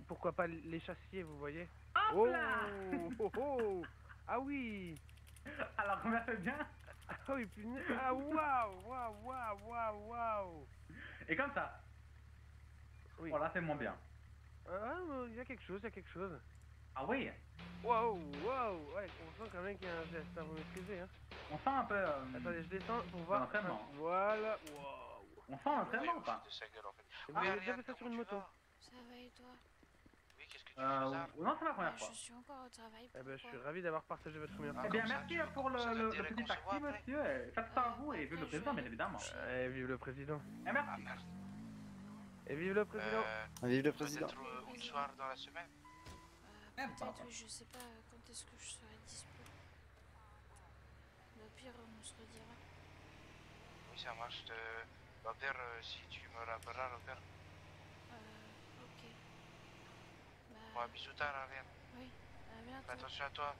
pourquoi pas les chassiers, vous voyez? Hop Oh, là. oh, oh. Ah oui. Alors, on a fait bien. Ah oui, punaise. Ah waouh, waouh, waouh, waouh, waouh. Et comme ça. Oui. Voilà, c'est moins bien. Ah, il y a quelque chose, il y a quelque chose. Ah oui. Waouh, waouh. Ouais, on sent quand même qu'il y a un geste à vous maîtriser, hein. On sent un peu. Attendez, je descends pour voir. l'entraînement. Voilà. Waouh. On sent l'entraînement ou pas? Vous avez déjà fait ça sur une moto? Ça va et toi? Non, c'est la première Je fois. suis encore au travail. Eh ben, je suis ravi d'avoir partagé votre première Eh bien, merci pour le petit taxi, monsieur. Faites ça à vous et vive le président, bien évidemment. Et vive le président. Et merci. Et vive le président. Vive le président. Peut-être une soirée dans la semaine. Peut-être, oui, je sais pas quand est-ce que je serai dispo. Mais au pire, on se redira. Oui, ça marche. Robert, si tu me rappelleras, Robert. Ok. Bon, à bisous tard, Ariane. Oui, à bientôt. Fais attention à toi.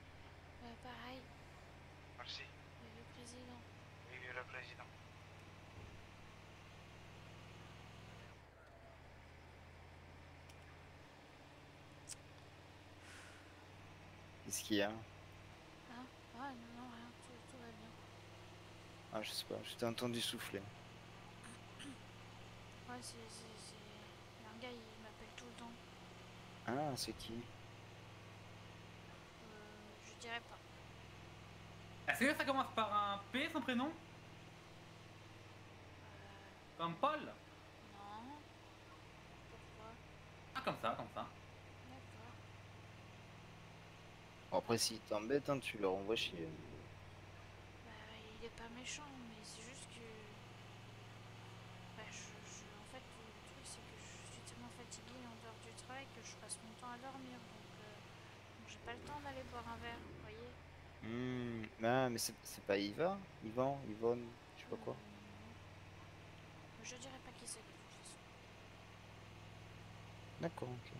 Pareil. Merci. Vive le président. Oui, vive le président. Qu'est-ce qu'il y a? Hein? Ah non, non, rien, tout va bien. Ah, je sais pas, je t'ai entendu souffler. Ouais, c'est... Il y a un gars, il m'appelle tout le temps. Ah, c'est qui? Je dirais pas. Est-ce que ça commence par un P, son prénom? Comme Paul? Non. Pourquoi? Ah, comme ça, comme ça. D'accord. Bon, après, s'il t'embête, hein, tu leur envoies chier. Bah, il est pas méchant, mais c'est juste que... Bah, en fait, le truc, c'est que je suis tellement fatiguée en dehors du travail que je passe mon temps à dormir, donc j'ai pas le temps d'aller boire un verre, vous voyez? Ah, mais c'est pas Yvan, Yvonne, je sais pas quoi. Je dirais pas qui c'est, de toute façon. D'accord, ok.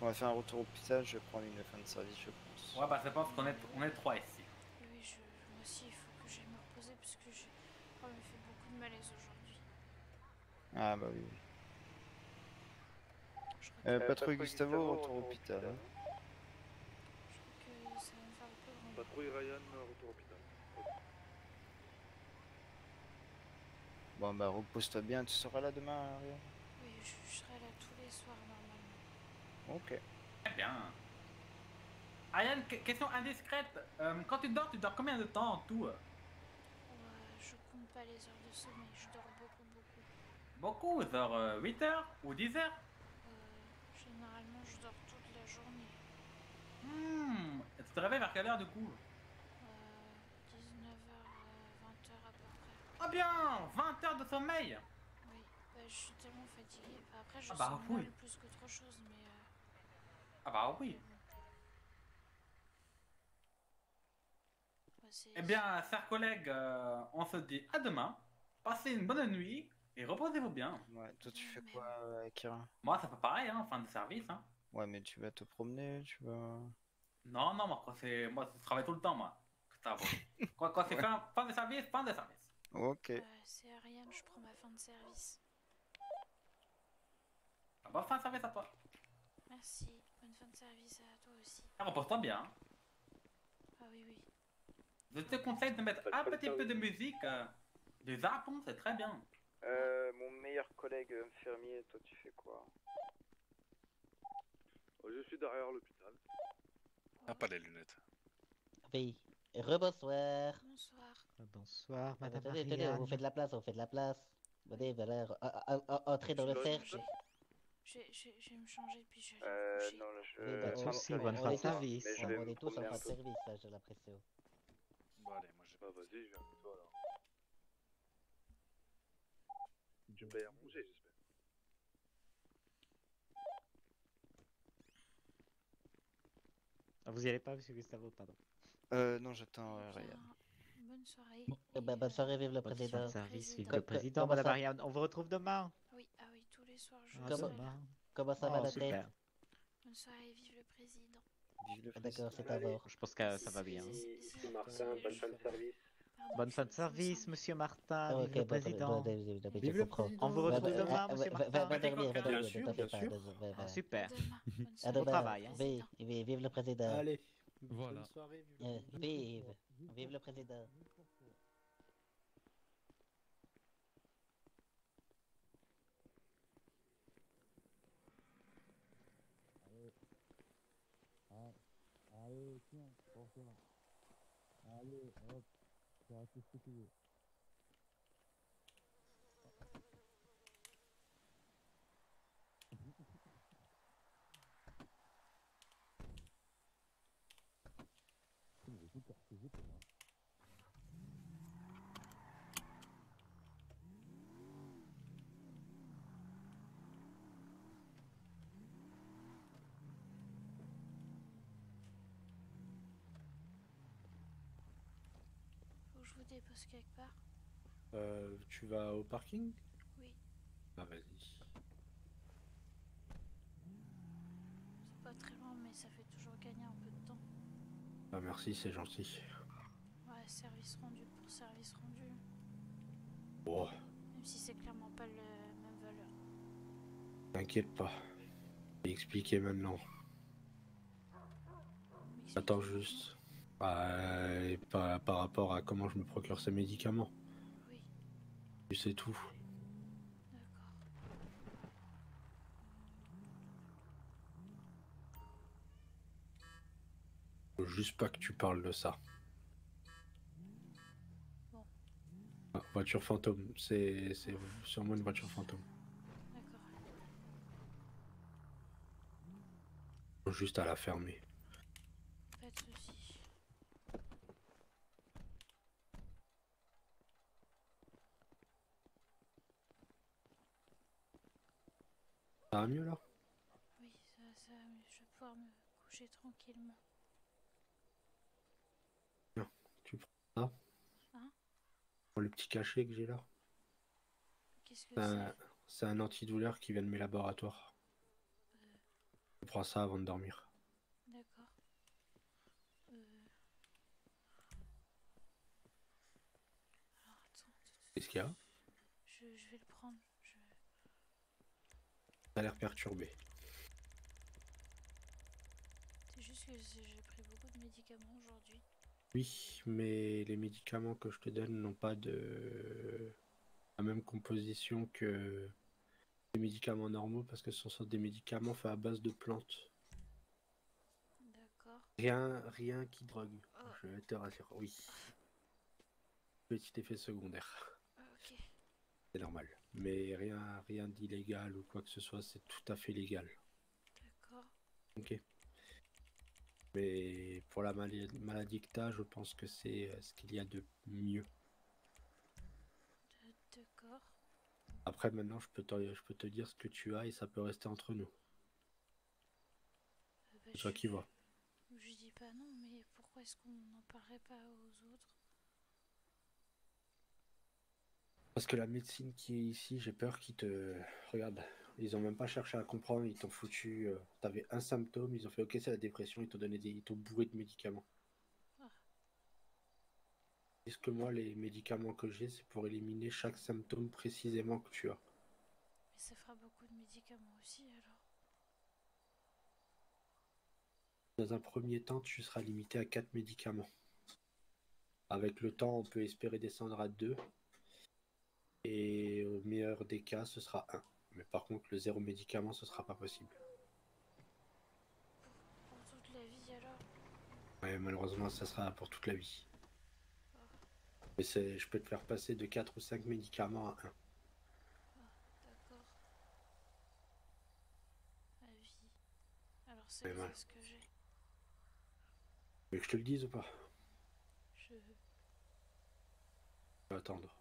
On va faire un retour au hôpital, je vais prendre une fin de service, je pense. Ouais, bah, je pense qu'on est 3 ici. Oui, moi aussi, il faut que j'aille me reposer parce que j'ai quand même fait beaucoup de malaise aujourd'hui. Ah bah oui. Patrouille Gustavo, retour au hôpital. Hein. Je crois que ça va me faire un peu grand. Patrouille Ryan, retour au hôpital. Bon bah repose-toi bien, tu seras là demain, Ariane? Oui, je serai là tous les soirs normalement. Ok. Très bien. Ariane, question indiscrète. Quand tu dors combien de temps en tout? Je compte pas les heures de sommeil, je dors beaucoup. Beaucoup, genre 8 heures ou 10 heures? Généralement, je dors toute la journée. Et tu te réveilles vers quelle heure du coup? 19h, 20h à peu près. Ah bien, 20 heures de sommeil. Oui, bah, je suis tellement fatiguée. Enfin, après, je Ah bah somnole oui. plus qu'autre chose, mais... Ah bah oui. Eh bien, chers collègues, on se dit à demain. Passez une bonne nuit et reposez-vous bien. Ouais, toi tu fais quoi, Akira? Moi, ça fait pareil, hein, fin de service. Hein. Ouais, mais tu vas te promener, tu vas... Non, non, moi, moi, je travaille tout le temps, moi. Gustavo. Quand c'est fin de service, fin de service. Ok. C'est Ariane, je prends ma fin de service. Bonne fin de service à toi. Merci, bonne fin de service à toi aussi. Repose-toi bien. Hein. Ah oui, oui. Je te conseille de mettre un petit peu de musique. Du Japon, c'est très bien. Mon meilleur collègue infirmier, toi tu fais quoi? Je suis derrière l'hôpital. Ah, pas les lunettes. Oui. Rebonsoir. Bonsoir. Bonsoir, madame Tenez, tenez, Ariane. vous faites de la place, on fait de la place. Venez, voilà, entrez dans le cercle. Je vais me changer puis je vais aller me coucher. Non, là, Oui, bah, Pas de soucis, bonne fin de service. On est tous en fin de service, là, j'ai l'impression. Bon, allez, moi j'ai pas. Vas-y, viens avec toi alors. Tu payes à manger, j'espère. Ah, vous y allez pas, monsieur Gustavo, pardon. Non, j'attends Ryan. Bonne soirée. Bonne soirée, vive le Bonne président. fin de service, vive Co- le co- président, comment madame ça- Ariane. On vous retrouve demain. Oui, ah oui, tous les soirs je Ah, serai demain. là. Comment ça va, Oh, la super. tête? Bonne soirée, vive le président. D'accord, c'est à bord. Je pense que ça va bien. Ici Martin, bonne fin de service. Bonne fin de service, monsieur Martin. Ah, Vive ok, le bon, président. je comprends. On vous retrouve demain, monsieur Va Martin. dormir, va dormir, sûr, ne t'en fais bien pas. sûr. va- Ah, va. super. À Bon demain. travail. Hein. Vive le président. Allez. Voilà. Bonne soirée, vive le président. Vive le président. Allez, tiens, pour toi. Allez, hop, tu as tout ce que tu veux. Faut que je vous dépose quelque part. Tu vas au parking? Oui. Ah, vas-y. C'est pas très loin, mais ça fait toujours gagner un peu de temps. Ah, merci, c'est gentil. Ouais, service rendu pour service rendu. Oh, Même si c'est clairement pas la même valeur. t'inquiète pas. Je vais expliquer maintenant. Attends juste. Et par rapport à comment je me procure ces médicaments. Oui. Tu sais tout. Faut juste pas que tu parles de ça. Bon. Ah, voiture fantôme, c'est sûrement une voiture fantôme. D'accord. Faut juste à la fermer. Pas de soucis. Ça va mieux là? Oui, ça va mieux. Je vais pouvoir me coucher tranquillement. Non, tu prends ça. Hein? Prends le petit cachet que j'ai là. Qu'est-ce que C'est un antidouleur qui vient de mes laboratoires. Tu prends ça avant de dormir. D'accord. Alors, attends. Qu'est-ce qu'il y a? Je vais le prendre. T'as l'air perturbé. C'est juste que j'ai pris beaucoup de médicaments aujourd'hui. Oui, mais les médicaments que je te donne n'ont pas la même composition que les médicaments normaux parce que ce sont des médicaments faits à base de plantes. D'accord. Rien qui drogue. Je te rassure. Oui. Petit effet secondaire. Ok. C'est normal. Mais rien d'illégal ou quoi que ce soit, c'est tout à fait légal. D'accord. Ok. Mais pour la maladie que t'as, je pense que c'est ce qu'il y a de mieux. D'accord. Après, maintenant, je peux te dire ce que tu as et ça peut rester entre nous. C'est toi qui vois. Je dis pas non, mais pourquoi est-ce qu'on n'en parlerait pas aux autres? Parce que la médecine qui est ici, j'ai peur qu'il te... Regarde, Ils ont même pas cherché à comprendre, ils t'ont foutu. T'avais un symptôme, ils ont fait ok, c'est la dépression, ils t'ont donné ils t'ont bourré de médicaments. Ah. Est-ce que moi, les médicaments que j'ai, c'est pour éliminer chaque symptôme précisément que tu as. Mais ça fera beaucoup de médicaments aussi alors. Dans un premier temps, tu seras limité à 4 médicaments. Avec le temps, on peut espérer descendre à 2. Et au meilleur des cas, ce sera 1. Mais par contre, le 0 médicament, ce sera pas possible. Pour toute la vie alors. Ouais, malheureusement, ça sera pour toute la vie. Mais je peux te faire passer de 4 ou 5 médicaments à 1. D'accord. À vie. Alors C'est c'est mal. ce que j'ai. Tu veux que je te le dise ou pas? Je peux attendre.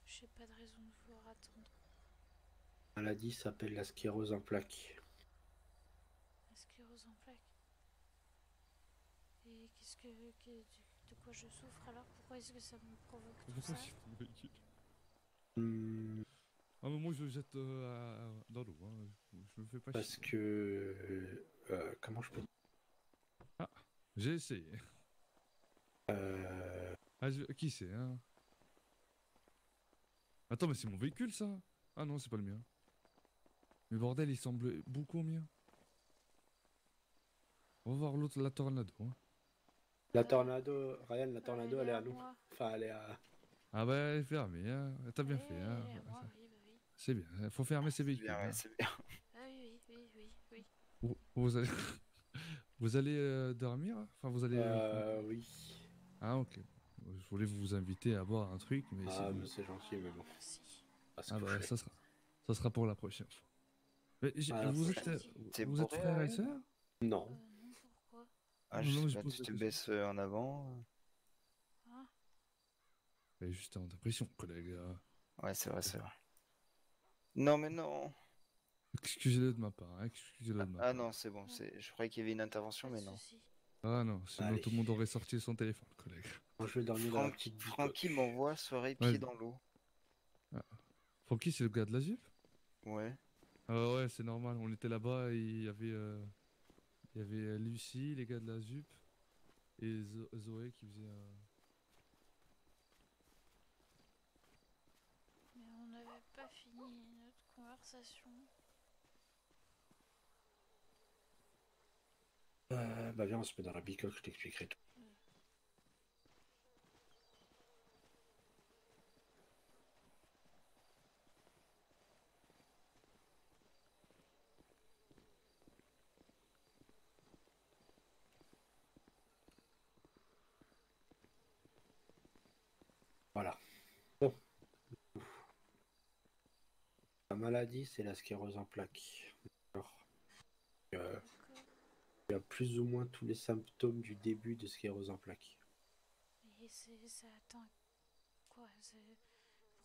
J'ai pas de raison de vouloir attendre. La maladie s'appelle la sclérose en plaques. La sclérose en plaques. Et de quoi je souffre alors? Pourquoi est-ce que ça me provoque tout ça? Ah mais moi je le jette dans l'eau, hein. Je me fais pas Parce chier. que... comment je peux... Ah, j'ai essayé. Ah, qui c'est, hein? Attends, mais c'est mon véhicule ça? Ah non, c'est pas le mien. Mais bordel, il semble beaucoup au mien. On va voir l'autre, la Tornado. Hein. La Tornado, Ryan, la Tornado, elle est à nous. Enfin, elle est à... Ah bah, elle est fermée, hein. T'as bien fait, hein. C'est bien, faut fermer ses véhicules. Bien, ouais, hein. c'est bien. Ah oui. Vous allez, vous allez dormir? Enfin, vous allez... oui. Ah ok. Je voulais vous inviter à boire un truc, mais mais c'est gentil, mais bon. Ah bah, ça sera pour la prochaine fois. Mais vous êtes frères et sœurs? Non. Non, pourquoi? Ah, Non, je je sais pas, pose tu la te question. baisses en avant. Hein? Mais juste en dépression, collègue. Ouais, c'est vrai, c'est vrai. Non, mais non. Excusez-le de ma part, hein, excusez-le de ma part. Ah non, c'est bon, je croyais qu'il y avait une intervention, mais non. Ah non, sinon Allez. tout le monde aurait sorti son téléphone, collègue. Moi, je vais dormir dans la petite bicoque. Francky m'envoie soirée Ouais. pied dans l'eau. Ah. Francky, c'est le gars de la ZUP? Ouais. Ah ouais, c'est normal, on était là-bas et il y avait Lucie, les gars de la ZUP, et Zoé qui faisait... Mais on n'avait pas fini notre conversation. Bah viens, on se met dans la bicoque, je t'expliquerai tout. Voilà. Bon. La maladie, c'est la sclérose en plaques. D'accord. Il y a plus ou moins tous les symptômes du début de sclérose en plaques. Et ça atteint quoi?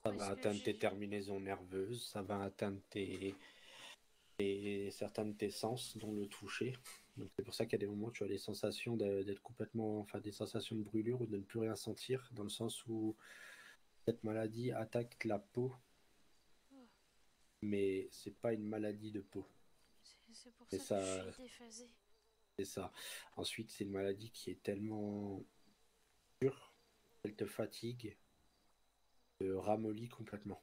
Ça va atteindre tes terminaisons nerveuses, ça va atteindre certains de tes sens, dont le toucher. Donc c'est pour ça qu'à des moments tu as des sensations d'être complètement, enfin des sensations de brûlure ou de ne plus rien sentir, dans le sens où cette maladie attaque la peau, mais c'est pas une maladie de peau. C'est pour ça que je suis déphasée. C'est ça. Ensuite, c'est une maladie qui est tellement dure qu'elle te fatigue, te ramollit complètement.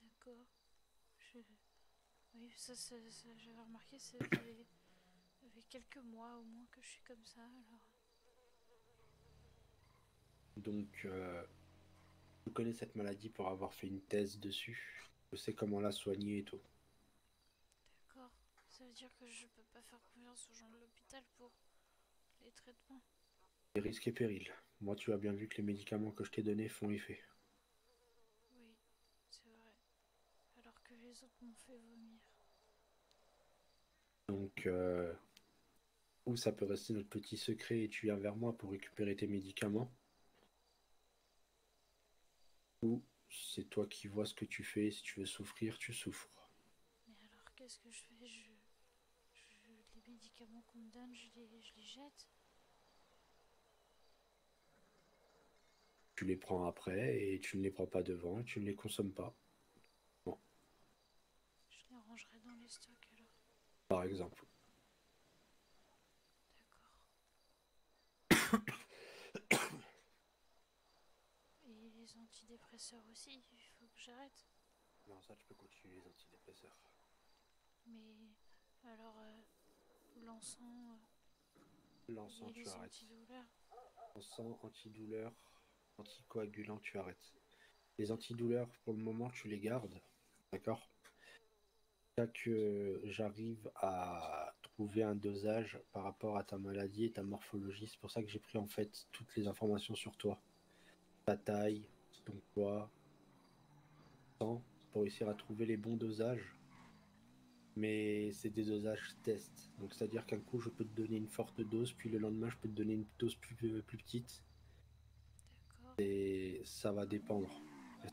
D'accord. Oui, ça j'avais remarqué, ça fait quelques mois au moins que je suis comme ça, alors. Donc, je connais cette maladie pour avoir fait une thèse dessus. Je sais comment la soigner et tout. D'accord. Ça veut dire que je peux pas faire confiance aux gens de l'hôpital pour les traitements. Les risques et périls. Moi, tu as bien vu que les médicaments que je t'ai donnés font effet. Oui, c'est vrai. Alors que les autres m'ont fait vomir. Donc, ou ça peut rester notre petit secret et tu viens vers moi pour récupérer tes médicaments. Ou c'est toi qui vois ce que tu fais. Si tu veux souffrir, tu souffres. Mais alors, qu'est-ce que je fais? Les médicaments qu'on me donne, je les jette? Tu les prends après et tu ne les prends pas devant et tu ne les consommes pas. Bon. Par exemple. Et les antidépresseurs aussi, il faut que j'arrête. Non, ça, tu peux continuer les antidépresseurs. Mais alors, l'encens L'encens, et tu les arrêtes. antidouleurs. Encens, antidouleur, anticoagulant, tu arrêtes. Les antidouleurs, pour le moment, tu les gardes. D'accord? Là que j'arrive à trouver un dosage par rapport à ta maladie et ta morphologie. C'est pour ça que j'ai pris en fait toutes les informations sur toi. Ta taille, ton poids, temps, pour réussir à trouver les bons dosages. Mais c'est des dosages test. Donc c'est-à-dire qu'un coup je peux te donner une forte dose, puis le lendemain je peux te donner une dose plus petite. Et ça va dépendre.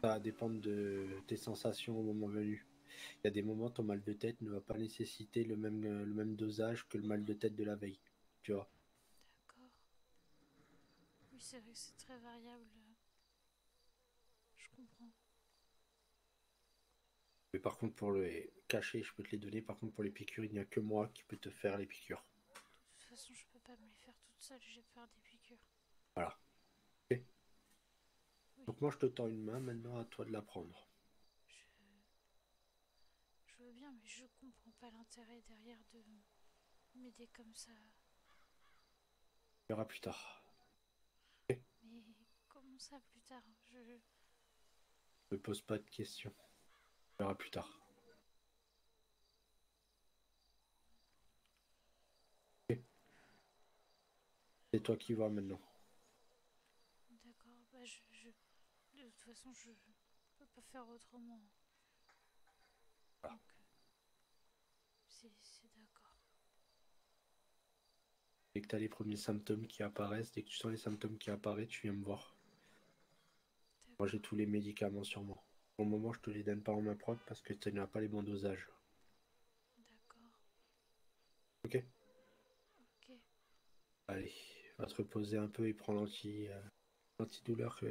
Ça va dépendre de tes sensations au moment venu. Il y a des moments, ton mal de tête ne va pas nécessiter le même dosage que le mal de tête de la veille. Tu vois? D'accord. Oui, c'est vrai que c'est très variable. Je comprends. Mais par contre, pour les cachets, je peux te les donner. Par contre, pour les piqûres, il n'y a que moi qui peux te faire les piqûres. De toute façon, je peux pas me les faire toute seule, j'ai peur des piqûres. Voilà. Ok. Donc moi, je te tends une main. Maintenant, à toi de la prendre. Je veux bien, mais je comprends pas l'intérêt derrière de m'aider comme ça. On verra plus tard. Mais comment ça plus tard? Ne me pose pas de questions. On verra plus tard. Ok. C'est toi qui vois maintenant. D'accord, bah de toute façon, je peux pas faire autrement. Voilà. Donc, c'est d'accord. Dès que tu as les premiers symptômes qui apparaissent, dès que tu sens les symptômes qui apparaissent, tu viens me voir. Moi, j'ai tous les médicaments sur moi. Pour le moment, je te les donne pas en main propre parce que tu n'as pas les bons dosages. D'accord. Ok? Ok. Allez, va te reposer un peu et prends l'antidouleur que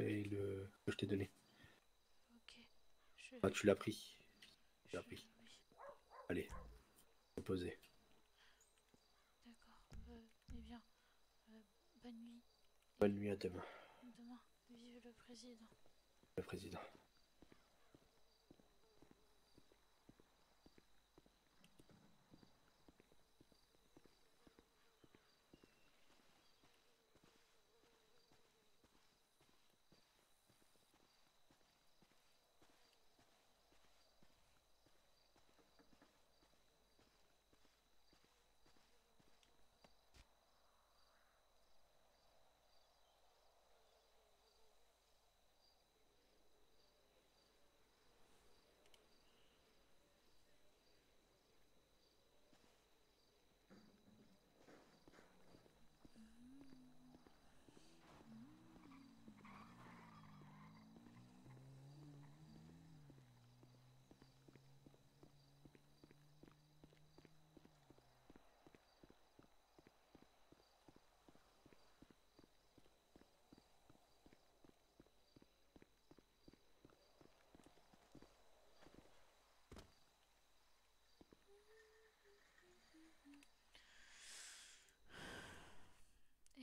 je t'ai donné. Ok. Ah, tu l'as pris. Tu l'as Oui. pris. Allez, reposer. D'accord. Eh bien, bonne nuit. Bonne nuit, à demain. Demain, vive le président. Le président.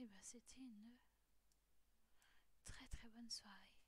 Eh ben, c'était une très très bonne soirée.